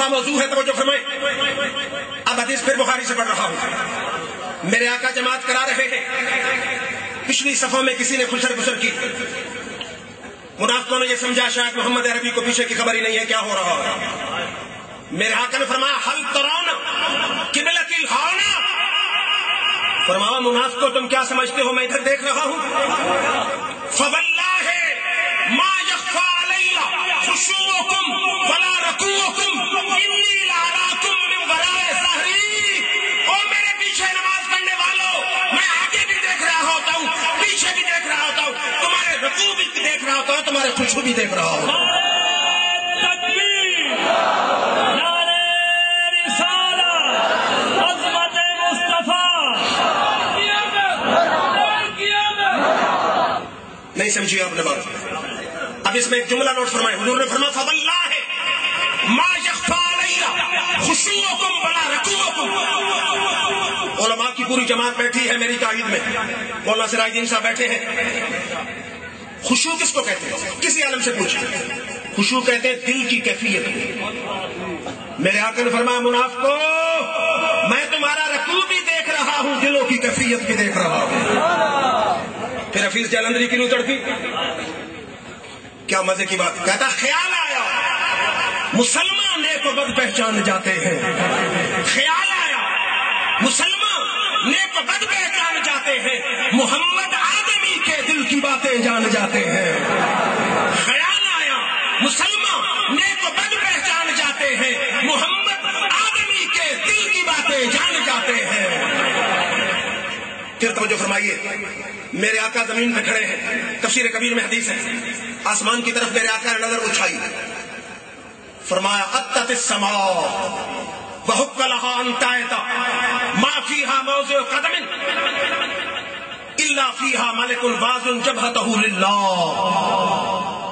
دفعہ موضوع ہے، توجہ فرمائیں۔ اب حدیث پھر بخاری سے پڑھ رہا ہوں۔ میرے آقا جماعت کرا رہے ہیں، پچھلی صفوں میں کسی نے خسر خسر کی، منافقوں نے یہ سمجھا شاید محمد عربی کو پیچھے کی خبر ہی نہیں ہے کیا ہو رہا ہے۔ میرے آقا نے فرمایا حل ترانا قبلۃ الہانا، فرمایا منافقوں تم کیا سمجھتے ہو میں ادھر دیکھ رہا ہوں؟ فواللہ ما یخفی علی خشوعکم ولا رکوعکم انی لاراکم من وراء ظہری، اور میرے پیچھے نماز پڑھنے والوں میں آگے بھی دیکھ رہا ہوتا ہوں، پیچھے بھی دیکھ رہا ہوتا ہوں، تمہارے رکوع بھی دیکھ رہا ہوتا ہوں، تمہارے خشوع بھی دیکھ رہا ہوں۔ نہیں سمجھی آپ نے بات؟ اب اس میں ایک جملہ نوٹ فرمائے، حضور نے فرمایا فواللہ ما یخفی علی خشوعکم ولا رکوعکم۔ علماء کی پوری جماعت بیٹھی ہے میری تائید میں، مولانا سراج الدین صاحب بیٹھے ہیں۔ خشوع کس کو کہتے ہیں؟ کسی عالم سے پوچھیں۔ خشوع کہتے ہیں دل کی کیفیت۔ میرے آقا نے فرمایا منافقو میں تمہارا رکوع بھی دیکھ رہا ہوں، دلوں کی کیفیت بھی دیکھ رہا ہوں۔ پھر حفیظ جالندری کی نوتڑ کی کیا مزے کی بات، کہتا خیال آیا مسلمان نیک و بد پہچان جاتے ہیں، خیال آیا مسلمان نیک و بد پہچان جاتے ہیں، محمد آدمی کے دل کی باتیں جان جاتے ہیں۔ خیال آیا مسلمان نیک و بد پہچان جاتے ہیں، محمد آدمی کے دل کی باتیں جان جاتے ہیں۔ پھر توجہ فرمائیے، میرے آقا زمین پہ کھڑے ہیں، تفسیر کبیر میں حدیث ہے، آسمان کی طرف میرے آقا نے نظر اٹھائی، فرمایا اتت السماء وحق لها ان تعط ما فيها موضع قدم الا فيها ملك باز جبهته لله۔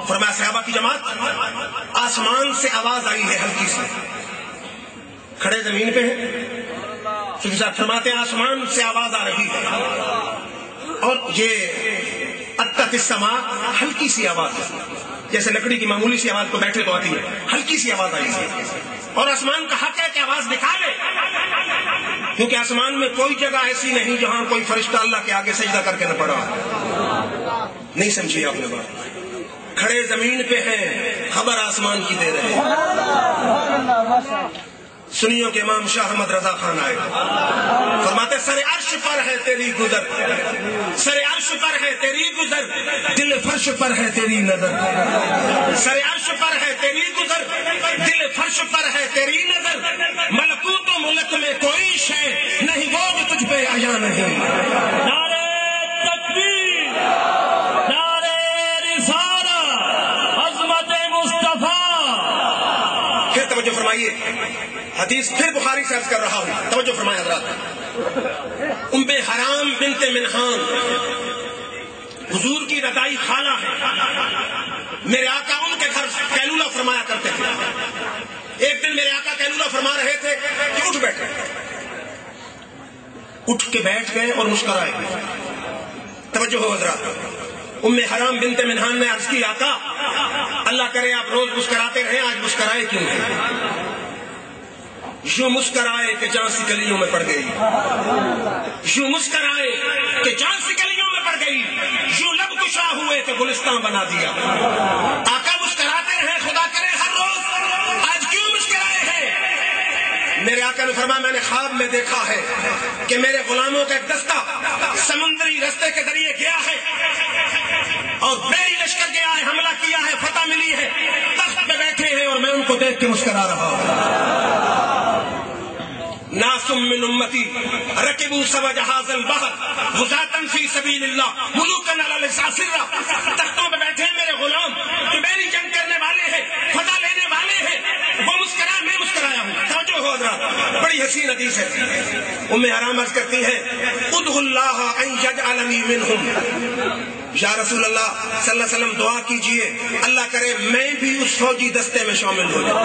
فرمایا صحابہ کی جماعت آسمان سے آواز آئی ہے ہلکی سی، کھڑے زمین پہ ہیں، فرماتے ہیں آسمان سے آواز آ رہی ہے، اور یہ اتت السماء ہلکی سی آواز ہے، جیسے لکڑی کی معمولی سی آواز کو بیٹھے تو آتی ہے، ہلکی سی آواز آئی ہے، اور آسمان کا حق ہے کہ آواز نکالے، کیونکہ آسمان میں کوئی جگہ ایسی نہیں جہاں کوئی فرشتہ اللہ کے آگے سجدہ کر کے نہ پڑا۔ نہیں سمجھی آپ نے بات؟ کھڑے زمین پہ ہیں، خبر آسمان کی دے رہے ہیں۔ سنیوں کے امام شاہ احمد رضا خان آئے، فرماتے سر عرش پر ہے تیری گزر، سر عرش پر ہے تیری گزر، دل فرش پر ہے تیری نظر، سر عرش پر ہے تیری گزر، دل فرش پر ہے تیری نظر، ملکوت و ملک میں کوئی شے نہیں وہ جو تجھ پہ عیاں نہیں۔ نعرہ تکبیر، نعرہ رسالت، عظمت مصطفیٰ۔ پھر توجہ فرمائیے، حدیث پھر بخاری سے عرض کر رہا ہوں، توجہ فرمائے حضرات۔ ام حرام بنت منہان حضور کی رضائی خالہ ہے، میرے آقا ان کے گھر قیلولہ فرمایا کرتے تھے۔ ایک دن میرے آقا قیلولہ فرما رہے تھے کہ اٹھ بیٹھے، اٹھ کے بیٹھ گئے اور مسکرائے۔ توجہ ہو حضرات، ام حرام بنت منہان نے عرض کی آقا اللہ کرے آپ روز مسکراتے رہے، آج مسکرائے کیوں ہیں؟ یوں مسکرائے کہ جان سی گلیوں میں پڑ گئی، یوں مسکرائے کہ جان سی گلیوں میں پڑ گئی، یوں لب کشا ہوئے کہ گلستان بنا دیا۔ آقا مسکراتے رہے، خدا کرے ہر روز، آج کیوں مسکرائے ہیں؟ میرے آقا نے فرمایا میں نے خواب میں دیکھا ہے کہ میرے غلاموں کا ایک دستہ سمندری رستے کے ذریعے گیا ہے اور بیری لشکر گیا ہے، حملہ کیا ہے، فتح ملی ہے، تخت پہ بیٹھے ہیں اور میں ان کو دیکھ کے مسکرا رہا ہوں۔ ناس من امتی رکبوا سوى جهاز البحر غزاة في سبيل الله ملوكا على الاساسرة، تختوں پہ بیٹھے ہیں میرے غلام جو میری جنگ کرنے والے ہیں، فتح لینے والے ہیں، وہ مسکرا، میں مسکرایا ہوں۔ توجہ ہو حضرات، بڑی حسین حدیث ہے۔ ام حرام عرض کرتی ہے ادعو اللہ ان یجعلنی منہم، یا رسول اللہ صلی اللہ علیہ وسلم دعا کیجئے اللہ کرے میں بھی اس فوجی دستے میں شامل ہو جاؤں۔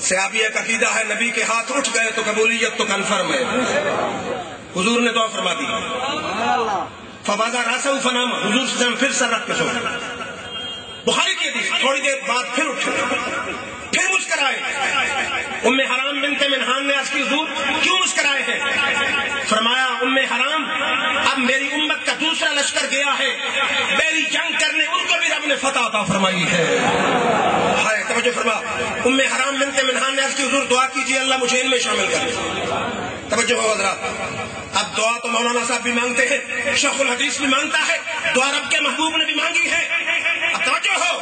صحابیہ کا عقیدہ ہے نبی کے ہاتھ اٹھ گئے تو قبولیت تو کنفرم ہے۔ حضور نے دعا فرما دی، فوازا راسہ فنام، حضور صلی اللہ علیہ وسلم پھر سر رکھ کے سو، بخاری کی حدیث. تھوڑی دیر بعد پھر اٹھے, پھر مسکرائے. ام حرام بنت منہان نے عرض کی حضور کیوں مسکرائے ہیں؟ فرمایا ام حرام اب میری امت کا دوسرا لشکر گیا ہے, میری جنگ کرنے ان کو بھی رب نے فتح عطا فرمائی ہے. ہائے توجہ فرما. ام حرام بنت منہان نے عرض کی حضور دعا کیجیے اللہ مجھے ان میں شامل کر دے. توجہ ہو حضرات, اب دعا تو مولانا صاحب بھی مانگتے ہیں, شیخ الحدیث بھی مانگتا ہے, دعا رب کے محبوب نے بھی مانگی ہے. اب توجہ ہو,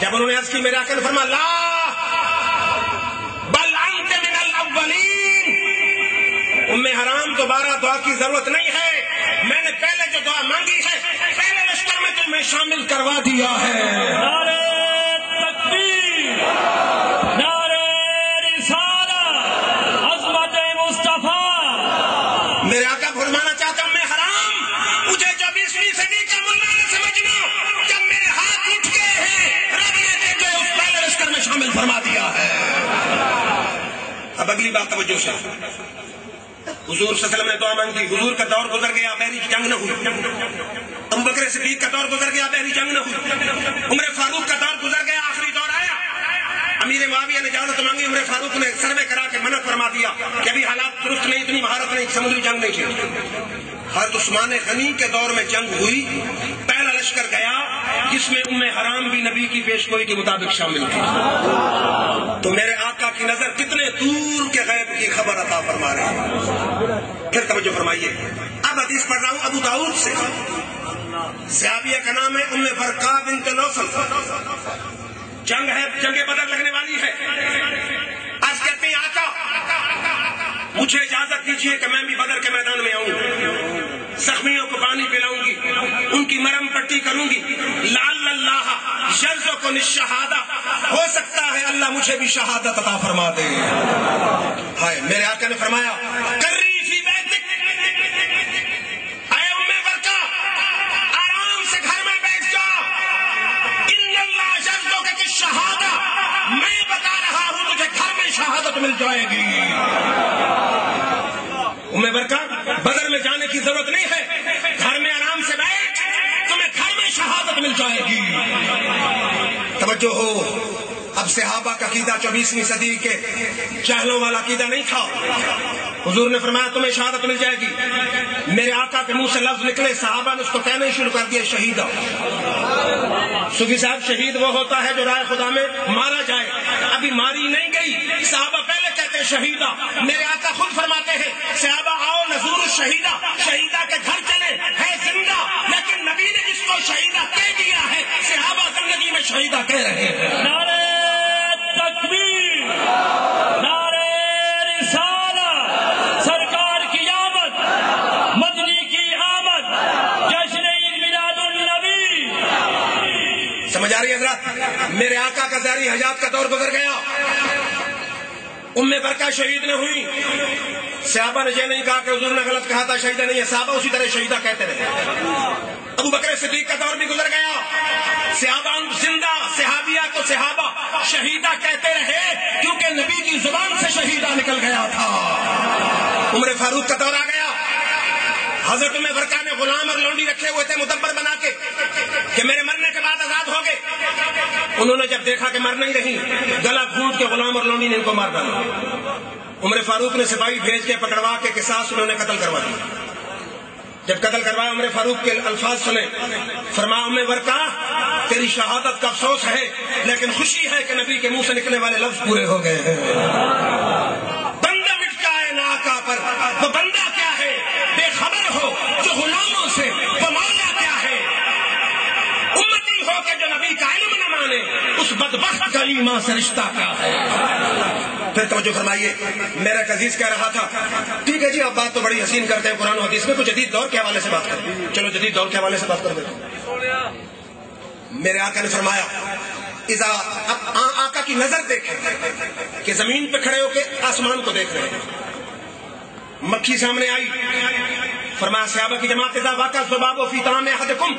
جب انہوں نے عرض کی میرے آقا نے فرمایا لا بل انت من الاولین, ام حرام دوبارہ دعا کی ضرورت نہیں ہے, میں نے پہلے جو دعا مانگی ہے پہلے لشکر میں تمہیں شامل کروا دیا ہے. نعرہ تکبیر, نعرہ رسالت, عظمت مصطفیٰ. میرے آقا فرمانا چاہتا ہوں میں حرام مجھے 24ویں صدی کا ملا نہ سمجھنا, جب میرے ہاتھ اٹھ گئے ہیں رب نے تجھے اس پہلے لشکر میں شامل فرما دیا ہے. اب اگلی بات توجہ سے. حضور صلی اللہ علیہ وسلم نے دعا مانگی, حضور کا دور گزر گیا, بحری جنگ نہ ہوئی. ابو بکر صدیق کا دور گزر گیا, بحری جنگ نہ ہوئی. عمر فاروق کا دور گزر گیا, آخری دور آیا. امیر معاویہ نے اجازت مانگی, عمر فاروق نے سروے کرا کے منع فرما دیا کہ ابھی حالات درست نہیں, اتنی مہارت نہیں, سمندری جنگ نہیں چلی. حضرت عثمان غنی کے دور میں جنگ ہوئی, پہلا لشکر گیا جس میں ام حرام بھی نبی کی پیشگوئی کے مطابق شامل تھی. تو میرے آقا کی نظر کتنے دور کے غیب کی خبر عطا فرما رہے ہیں. پھر توجہ فرمائیے, اب حدیث پڑھ رہا ہوں ابو داؤد سے. صحابیہ کا نام ہے ام برقہ بنت نوفل. جنگ ہے, جنگ بدر لگنے والی ہے. آج کہتے ہیں آقا مجھے اجازت دیجیے کہ میں بھی بدر کے میدان میں آؤں, زخمیوں کو پانی پلاؤں گی, ان کی مرہم پٹی کروں گی. لعل اللہ یرزقنی الشہادہ, ہو سکتا ہے اللہ مجھے بھی شہادت عطا فرما دے. ہائے میرے آقا نے فرمایا کری فی بیتک, اے ام برقہ آرام سے گھر میں بیٹھ جا, ان اللہ یرزقک الشہادہ, میں بتا رہا ہوں تجھے گھر میں شہادت مل جائے گی. ام برقہ بدر میں جانے کی ضرورت نہیں ہے, گھر میں آرام سے بیٹھ, تمہیں گھر میں شہادت مل جائے گی. توجہ ہو, اب صحابہ کا عقیدہ 24ویں صدی کے جاہلوں والا عقیدہ نہیں تھا. حضور نے فرمایا تمہیں شہادت مل جائے گی. میرے آقا کے منہ سے لفظ نکلے, صحابہ نے اس کو کہنا ہی شروع کر دیا شہیدہ. صوفی صاحب شہید وہ ہوتا ہے جو راہ خدا میں مارا جائے, ابھی ماری نہیں گئی. صحابہ پہلے کہتے ہیں شہیدہ. میرے آقا خود فرماتے ہیں صحابہ آؤ نزور الشہیدہ, شہیدہ کے گھر چلے, ہے زندہ, لیکن نبی نے جس کو شہیدہ کہہ دیا ہے صحابہ زندگی میں شہیدہ کہہ رہے ہیں. نعرہ تکبیر, نعرہ رسالت, سرکار کی آمد, مدنی کی آمد, جشن عید میلاد النبی. سمجھ آ رہی ہے حضرات؟ میرے آقا کا ظاہری حیات کا دور گزر گیا, ام برقہ شہید نہ ہوئی. صحابہ نے یہ نہیں کہا کہ حضور نے غلط کہا تھا, شہیدہ نہیں ہے, صحابہ اسی طرح شہیدہ کہتے رہے. ابو بکر صدیق کا دور بھی گزر گیا, صحابہ زندہ, صحابیہ کو صحابہ شہیدہ کہتے رہے کیونکہ نبی کی زبان سے شہیدہ نکل گیا تھا. عمر فاروق کا دور آ گیا, حضرت عمر برقہ نے غلام اور لونڈی رکھے ہوئے تھے مدبر بنا کے کہ میرے مرنے کے بعد آزاد ہو گئے. انہوں نے جب دیکھا کہ مر نہیں رہی, گلا گھونٹ کے غلام اور لونڈی نے ان کو مار ڈالا. عمر فاروق نے سپاہی بھیج کے پکڑوا کے قصاص انہوں نے قتل کروا دیا. جب قتل کروایا عمر فاروق کے الفاظ سنے, فرمایا عمر برقہ تیری شہادت کا افسوس ہے لیکن خوشی ہے کہ نبی کے منہ سے نکلنے والے لفظ پورے ہو گئے ہیں. بندہ مٹتا ہے نا آقا پر, وہ بندہ کیا ہے بے خبر ہو جو غلاموں سے, وہ مولا کیا ہے امتی ہو کے جو نبی کا علم نہ مانے, اس بدبخت کا ایمان سے رشتہ کیا ہے. پھر توجہ فرمائیے, میرا ایک عزیز کہہ رہا تھا ٹھیک ہے جی آپ بات تو بڑی حسین کرتے ہیں قرآن و حدیث میں, تو جدید دور کے حوالے سے بات کریں. چلو جدید دور کے حوالے سے بات کر دیں. میرے آقا نے فرمایا اب آقا کی نظر دیکھیں کہ زمین پہ کھڑے ہو کے آسمان کو دیکھ رہے ہیں. مکھی سامنے آئی, فرمایا صحابہ کی جماعت اذا واقع الذباب فی طعام احدکم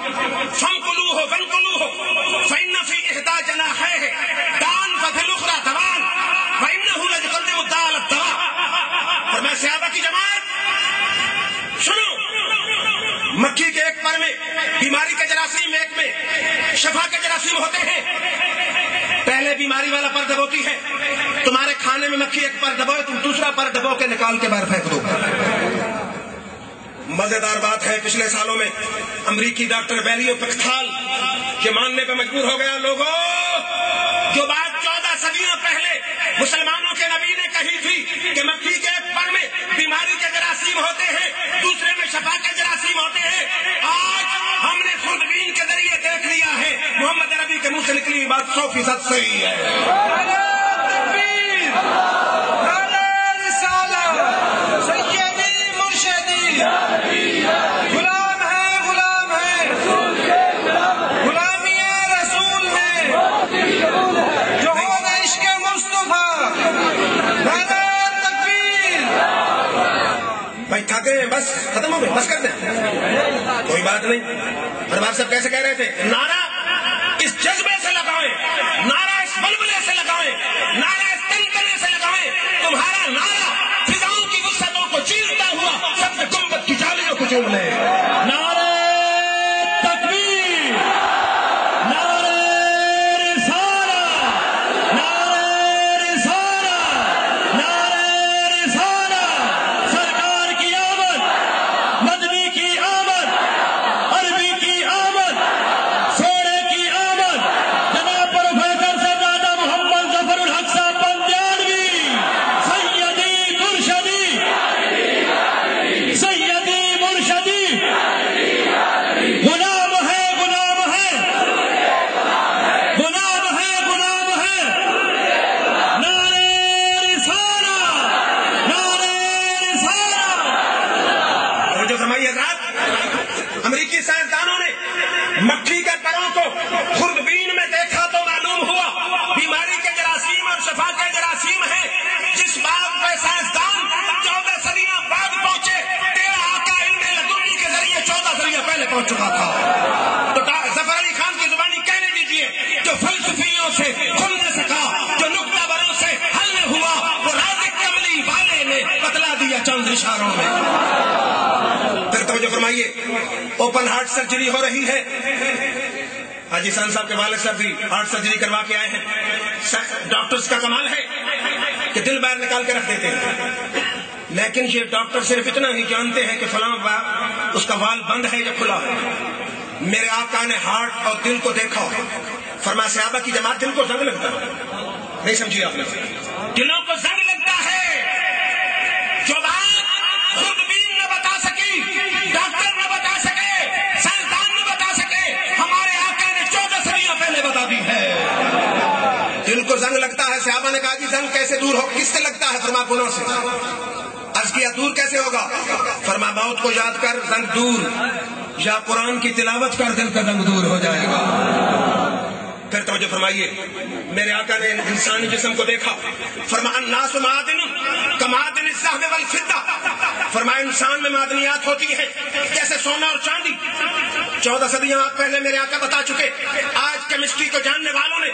فانقلوه فانقلوه فإن فی احدى جناحیہ دان وفی الاخرى دوان فإنه ليقدم الداء على الدواء. فرمایا صحابہ کی جماعت سنو, مکھی کے ایک پر میں بیماری کے جراثیم ایک میں شفا کے جراثیم ہوتے ہیں. پہلے بیماری والا پر دبوتی ہے, تمہارے کھانے میں مکھی ایک پر دبوئے, تم دوسرا پر دبو کے نکال کے باہر پھینک دو. مزیدار بات ہے, پچھلے سالوں میں امریکی ڈاکٹر بیلیو پکتھال یہ ماننے پہ مجبور ہو گیا لوگوں جو بات 14 صدیوں پہلے مسلمانوں کے نبی نے کہی تھی کہ مکھی کے ایک پر میں بیماری کے جراثیم ہوتے ہیں, دوسرے میں شفا کے جراثیم ہوتے ہیں. آج ہم نے خوردبین کے ذریعے دیکھ لیا ہے محمد عربی کے منہ سے نکلی ہوئی بات 100% صحیح ہے. بھائی تھک گئے, بس ختم ہو گئے, بس کر دیں, کوئی بات نہیں. دربار صاحب کیسے کہہ رہے تھے, نعرہ اس جذبے سے لگائیں, نعرہ اس بلبلے سے لگائیں, نعرہ اس تنتنے سے لگائیں, تمہارا نعرہ فضاؤں کی وسعتوں کو چیرتا ہوا سب سے گنبد کی جالیوں کو چوم لے. نعرہ تکبیر, نعرہ رسالہ, نعرہ رسالہ, نعرہ رسالہ. سرکار کی آمد, مدنی کی آمد, عربی کی آمد, سونے کی آمد, جناب پروفیسر سردار محمد ظفر الحق صاحب بندیانوی, سیدی مرشدی, سیدی مرشدی, غلام ہے, غلام ہے, غلام ہے, غلام ہے. نعرہ رسالہ, نعرہ رسالہ. جو فرمائی حضرات, امریکی سائنسدانوں نے مکھی کے پروں کو خوردبین میں دیکھا تو معلوم ہوا بیماری کے جراثیم اور شفا کے جراثیم ہیں. جس بات پہ سائنسدان 14 صدیاں بعد پہنچے, تیرا آقا علم لدنی کے ذریعے 14 صدیاں پہلے پہنچ چکا تھا. تو ظفر علی خان کی زبانی کہنے دیجیے, جو فلسفیوں سے کھل نہ سکا, جو نکتہ بروں سے حل نہ ہوا, وہ رازق کملی والے نے بتلا دیا چند اشاروں میں. پھر توجہ فرمائیے, اوپن ہارٹ سرجری ہو رہی ہے. حاجی سان صاحب کے والد صاحب بھی ہارٹ سرجری کروا کے آئے ہیں. ڈاکٹرز کا کمال ہے کہ دل باہر نکال کے رکھ دیتے ہیں, لیکن یہ ڈاکٹر صرف اتنا ہی جانتے ہیں کہ فلاں اس کا وال بند ہے یا کھلا ہے. میرے آقا نے ہارٹ اور دل کو دیکھا, فرمایا صحابہ کی جماعت دل کو زنگ لگتا ہے. نہیں سمجھی آپ نے, دلوں کو زنگ لگتا ہے. جو بات خوردبین نہ بتا سکی, ڈاکٹر نہ بتا سکے, سائنسدان نہ بتا سکے, ہمارے آقا نے 14 صدیوں پہلے بتا دی ہے. دل کو زنگ لگتا ہے. صحابہ نے کہا کہ زنگ کیسے دور ہو, کس سے لگتا ہے؟ فرمایا گناہ سے. عرض کیا دور کیسے ہوگا؟ فرمایا موت کو یاد کر زنگ دور, یا قرآن کی تلاوت کر دل کا زنگ دور ہو جائے گا. پھر توجہ فرمائیے, میرے آقا نے انسانی جسم کو دیکھا, فرمایا الناس معادن کمعادن الذهب والفضہ. فرمایا انسان میں معدنیات ہوتی ہیں جیسے سونا اور چاندی. 14 صدیاں پہلے میرے آقا بتا چکے. آج کیمسٹری کو جاننے والوں نے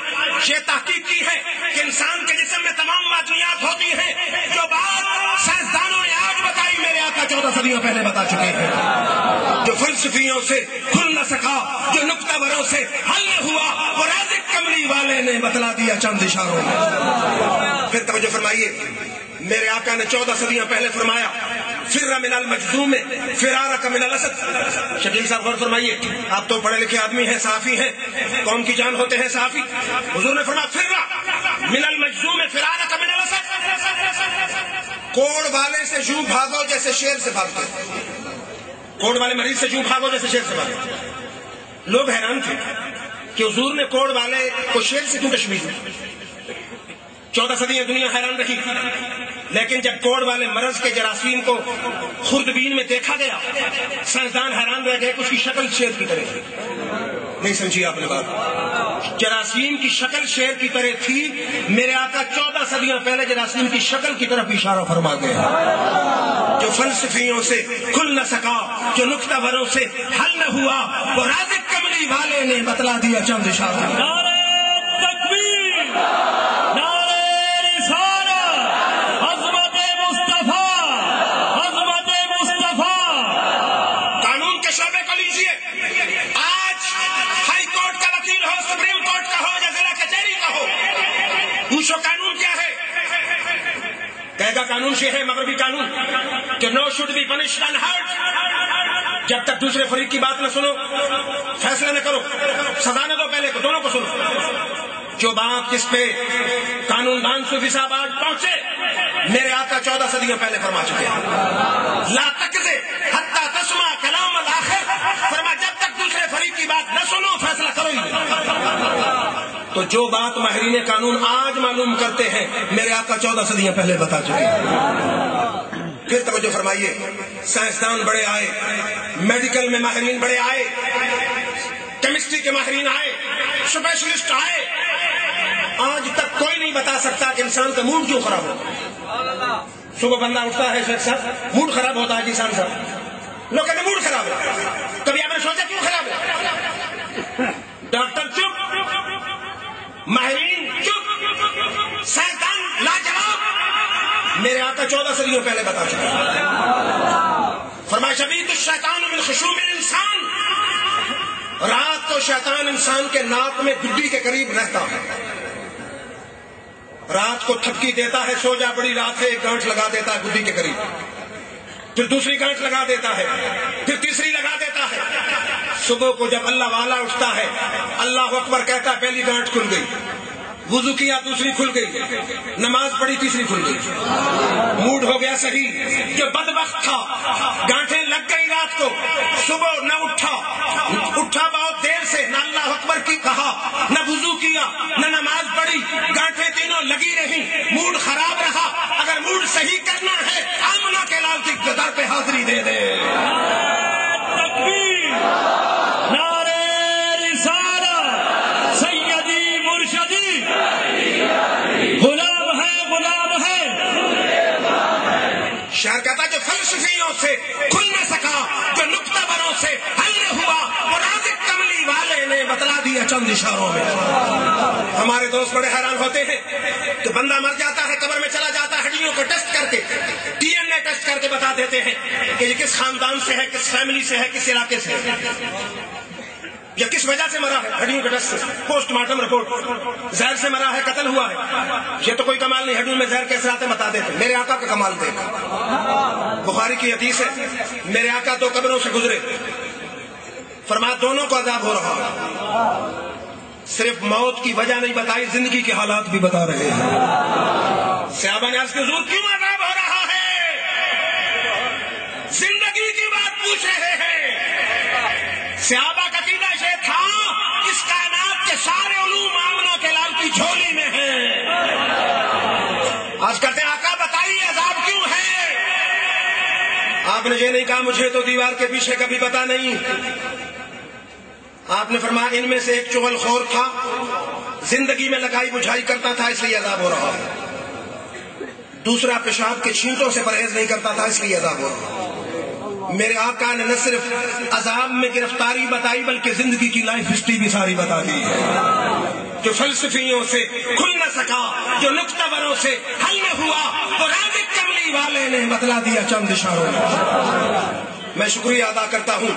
یہ تحقیق کی ہے کہ انسان کے جسم میں تمام معدنیات ہوتی ہیں. جو بات سائنسدانوں نے آج بتائی میرے آقا 14 صدیوں پہلے بتا چکے ہیں. جو فلسفیوں سے کھل نہ سکا, جو نکتہ بروں سے حل نہ ہوا, وہ رازق کملی والے نے بتلا دیا چند اشاروں میں. پھر توجہ فرمائیے, میرے آقا نے 14 صدیاں پہلے فرمایا فر من المجذوم فرارک من الاسد. شکیل صاحب غور فرمائیے, آپ تو پڑھے لکھے آدمی ہیں, صحافی ہیں, قوم کی جان ہوتے ہیں صحافی. حضور نے فرمایا فر من المجذوم فرارک من الاسد. کوڑ والے سے یوں بھاگو جیسے شیر سے بھاگتے. کوڑ والے مریض سے یوں بھاگو جیسے شیر سے بھاگتے. لوگ حیران تھے کہ حضور نے کوڑ والے کو شیر سے کیوں تشبیہ دی. 14 صدیاں دنیا حیران رہی, لیکن جب کوڑ والے مرض کے جراثیم کو خوردبین میں دیکھا گیا, سائنسدان حیران رہ گئے کہ اس کی شکل شیر کی طرح تھی. نہیں سمجھی آپ نے بات, جراثیم کی شکل شیر کی طرح تھی. میرے آقا 14 صدیاں پہلے جراثیم کی شکل کی طرف اشارہ فرما گئے. جو فلسفیوں سے کھل نہ سکا, جو نکتہ بروں سے حل نہ ہوا, وہ رازق کملی والے نے بتلا دیا چند اشاروں. نعرہ تکبیر, نعرہ رسالہ, عظمت مصطفیٰ, عظمت مصطفیٰ. قانون کے شعبے کو لیجیے, قانون یہ ہے مغربی قانون کہ نو شوڈ بی پنشڈ انہرڈ. جب تک دوسرے فریق کی بات نہ سنو، فیصلہ نہ کرو، سزا نہ دو، پہلے دونوں کو سنو. جو بات جس پہ قانون دان صوفی صاحب آج پہنچے، میرے آقا 14 صدیوں پہلے فرما چکے ہیں. لا تقضِ حتی تسمع کلام الآخر، فرما جب تک دوسرے فریق کی بات نہ سنو فیصلہ کرو ہی. تو جو بات ماہرین قانون آج معلوم کرتے ہیں میرے آقا 14 صدیوں پہلے بتا چکے ہیں. پھر توجہ فرمائیے، سائنسدان بڑے آئے، میڈیکل میں ماہرین بڑے آئے، کیمسٹری کے ماہرین آئے، اسپیشلسٹ آئے، آج تک کوئی نہیں بتا سکتا کہ انسان کا موڈ کیوں خراب ہوتا. صبح بندہ اٹھتا ہے شیخ صاحب موڈ خراب ہوتا ہے کسان صاحب، لوگ کہتے ہیں موڈ خراب ہے. کبھی آپ نے سوچا کیوں خراب ہے؟ ڈاکٹر چپ، ماہرین چپ، سائنسدان لاجواب. میرے آقا 14 صدیوں پہلے بتا چکے. فرمایا شبیۃ الشیطان من خشوم الانسان، رات کو شیطان انسان کے ناک میں گڈی کے قریب رہتا ہے، رات کو تھپکی دیتا ہے، سو جا بڑی رات ہے، ایک گانٹھ لگا دیتا ہے گڈی کے قریب، پھر دوسری گانٹھ لگا دیتا ہے، پھر تیسری لگا دیتا ہے. صبح کو جب اللہ والا اٹھتا ہے، اللہ اکبر کہتا ہے، پہلی گانٹھ کھل گئی، وضو کیا دوسری کھل گئی، نماز پڑھی تیسری کھل گئی، موڈ ہو گیا صحیح. جو بدبخت تھا گانٹھیں لگ گئی رات کو، صبح نہ اٹھا بہت دیر سے، نہ اللہ اکبر کی کہا، نہ وضو کیا، نہ نماز پڑھی، گانٹھیں تینوں لگی رہی، موڈ خراب رہا. اگر موڈ صحیح کرنا ہے آمنہ کے لال کی در پہ حاضری دے دے. تکبیر، نعرہ رسالت، سیدی مرشدی، غلام ہے. شاعر کہتا جو فلسفیوں سے کھل نہ سکا، جو نکتہ بروں سے حل نہ ہوا، وہ رازق کملی والے نے بتلا دیا چند اشاروں میں. ہمارے دوست بڑے حیران ہوتے ہیں کہ بندہ مر جاتا ہے، قبر میں چلا جاتا ہے، ہڈیوں کو ٹیسٹ کر کے، ڈی این اے ٹیسٹ کر کے بتا دیتے ہیں کہ یہ کس خاندان سے ہے، کس فیملی سے ہے، کس علاقے سے ہے، یا کس وجہ سے مرا ہے. ہڈیوں کے ٹیسٹ سے، پوسٹ مارٹم رپورٹ، زہر سے مرا ہے، قتل ہوا ہے. یہ تو کوئی کمال نہیں، ہڈیوں میں زہر کیسے آتے بتا دیتے. میرے آقا کا کمال دیکھا، بخاری کی حدیث ہے، میرے آقا 2 قبروں سے گزرے، فرمایا دونوں کو عذاب ہو رہا. صرف موت کی وجہ نہیں بتائی، زندگی کے حالات بھی بتا رہے ہیں. صحابہ نے عرض کی حضور کیوں عذاب ہو رہا ہے؟ زندگی کی بات پوچھ رہے ہیں. صحابہ کا عقیدہ یہ تھا اس کائنات کے سارے علوم آمنہ کے لال کی جھولی میں ہیں. آج کہتے ہیں آقا بتائیے عذاب کیوں ہے؟ آپ نے یہ نہیں کہا مجھے تو دیوار کے پیچھے کبھی پتا نہیں. آپ نے فرمایا ان میں سے ایک چغل خور تھا، زندگی میں لگائی بجھائی کرتا تھا اس لیے عذاب ہو رہا ہے. دوسرا پیشاب کے چھینٹوں سے پرہیز نہیں کرتا تھا اس لیے عذاب ہو رہا ہے. میرے آقا نے نہ صرف عذاب میں گرفتاری بتائی بلکہ زندگی کی لائف ہسٹری بھی ساری بتا دی ہے. جو فلسفیوں سے کھل نہ سکا، جو نکتہ بروں سے حل نہ ہوا، وہ رازق کملی والے نے بتلا دیا چند اشاروں میں. میں شکریہ ادا کرتا ہوں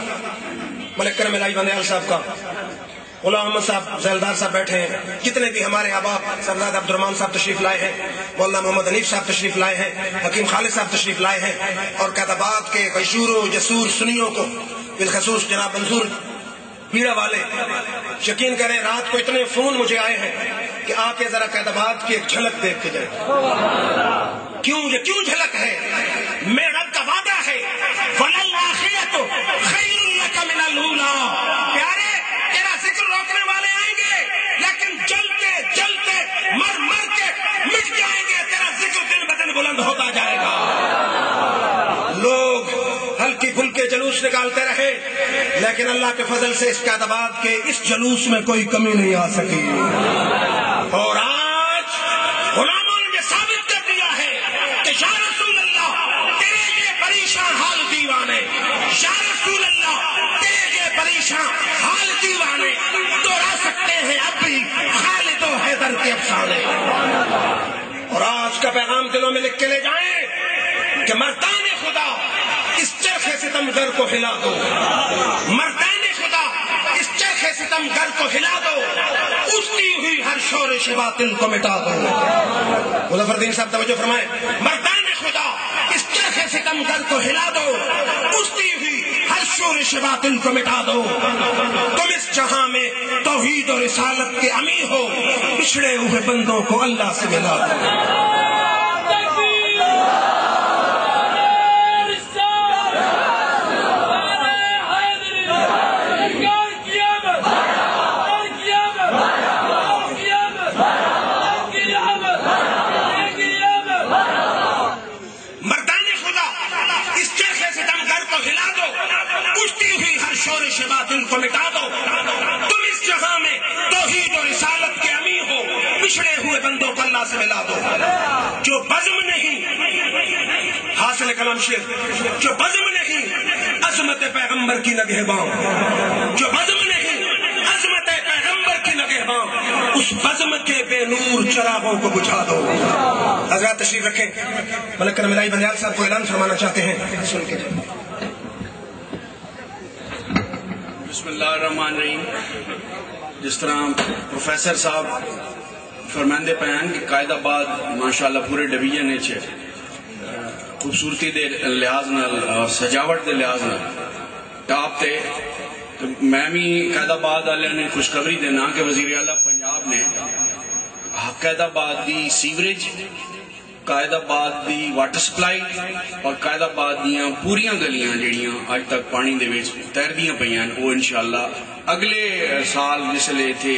ملک کرم الہی بندیال صاحب کا، غلام محمد صاحب ذیلدار صاحب بیٹھے ہیں، جتنے بھی ہمارے احباب، سردار عبد الرحمان صاحب تشریف لائے ہیں، مولانا محمد حنیف صاحب تشریف لائے ہیں، حکیم خالد صاحب تشریف لائے ہیں، اور قیدآباد کے غیور و جسور سنیوں کو بالخصوص جناب منظور پیڑا والے، یقین کریں رات کو اتنے فون مجھے آئے ہیں کہ آ کے ذرا قیدآباد کی ایک جھلک دیکھ کے جائیں. کیوں جھلک ہے؟ میرے رب کا وعدہ ہے وَلَلْآخِرَةُ خَيْرٌ لَكَ مِنَ الْأُولَىٰ. پیارے تیرا ذکر روکنے والے آئیں گے لیکن جلتے مر کے مٹ جائیں گے. تیرا ذکر دن بدن بلند ہوتا جائے گا. لوگ ہلکی پھلکے جلوس نکالتے رہے لیکن اللہ کے فضل سے اس قیدآباد کے اس جلوس میں کوئی کمی نہیں آ سکی. اور آج غلاموں نے یہ ثابت کر دیا ہے کہ یا رسول اللہ تیرے یہ پریشان حال دیوانے، یا رسول اللہ تیرے یہ پریشان حال دیوانے دوہرا سکتے ہیں اب بھی خالد و حیدر کے افسانے. اور آج کا پیغام دلوں میں لکھ کے لے جائیں کہ مردان خدا اس چرخے ستم گر کو ہلا دو، مردان خدا اس چرخے ستم گر کو ہلا دو، اٹھتی ہوئی ہر شورش باطل کو مٹا دو. مظفر الدین صاحب توجہ فرمائیں. مردان خدا ستم گر کو ہلا دو، اٹھتی ہوئی ہر شورش باطل کو مٹا دو، تم اس جہاں میں توحید اور رسالت کے امی ہو، پچھڑے ہوئے بندوں کو اللہ سے ملا دو۔ شورش باطل کو مٹا دو، تم اس جہاں میں توحید اور رسالت کے امی ہو، پچھڑے ہوئے بندوں کو اللہ سے ملا دو۔ جو بزم نہیں، حاصل کلام شیر، جو بزم نہیں عظمت پیغمبر کی نگہباں، جو بزم نہیں عظمت پیغمبر کی نگہباں، اس بزم کے بے نور چراغوں کو بجھا دو۔ حضرات تشریف رکھیں، ملک کرم الہی بندیال صاحب کو اعلان فرمانا چاہتے ہیں، سن کے بسم اللہ الرحمن الرحیم۔ جس طرح پروفیسر صاحب فرماندے پہ ہیں کہ قائد آباد ماشاءاللہ پورے ڈویژن خوبصورتی دے لحاظ نال اور سجاوٹ دے لحاظ نال ٹاپ تے، تو میں بھی قائد آباد والے نے خوشخبری دینا کہ وزیر اعلیٰ پنجاب نے قائد آباد دی سیوریج، قائد آباد دی واٹر سپلائی اور قائد آباد دیاں پوریاں گلیاں جڑیاں اج تک پانی دے وچ تیردیاں پیاں، وہ انشاءاللہ اگلے سال جس لے تھے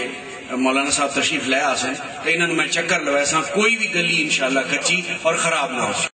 مولانا صاحب تشریف لے آسن تو انہوں نے میں چکر لوائے ساں، کوئی بھی گلی انشاءاللہ کچی اور خراب نہ ہو۔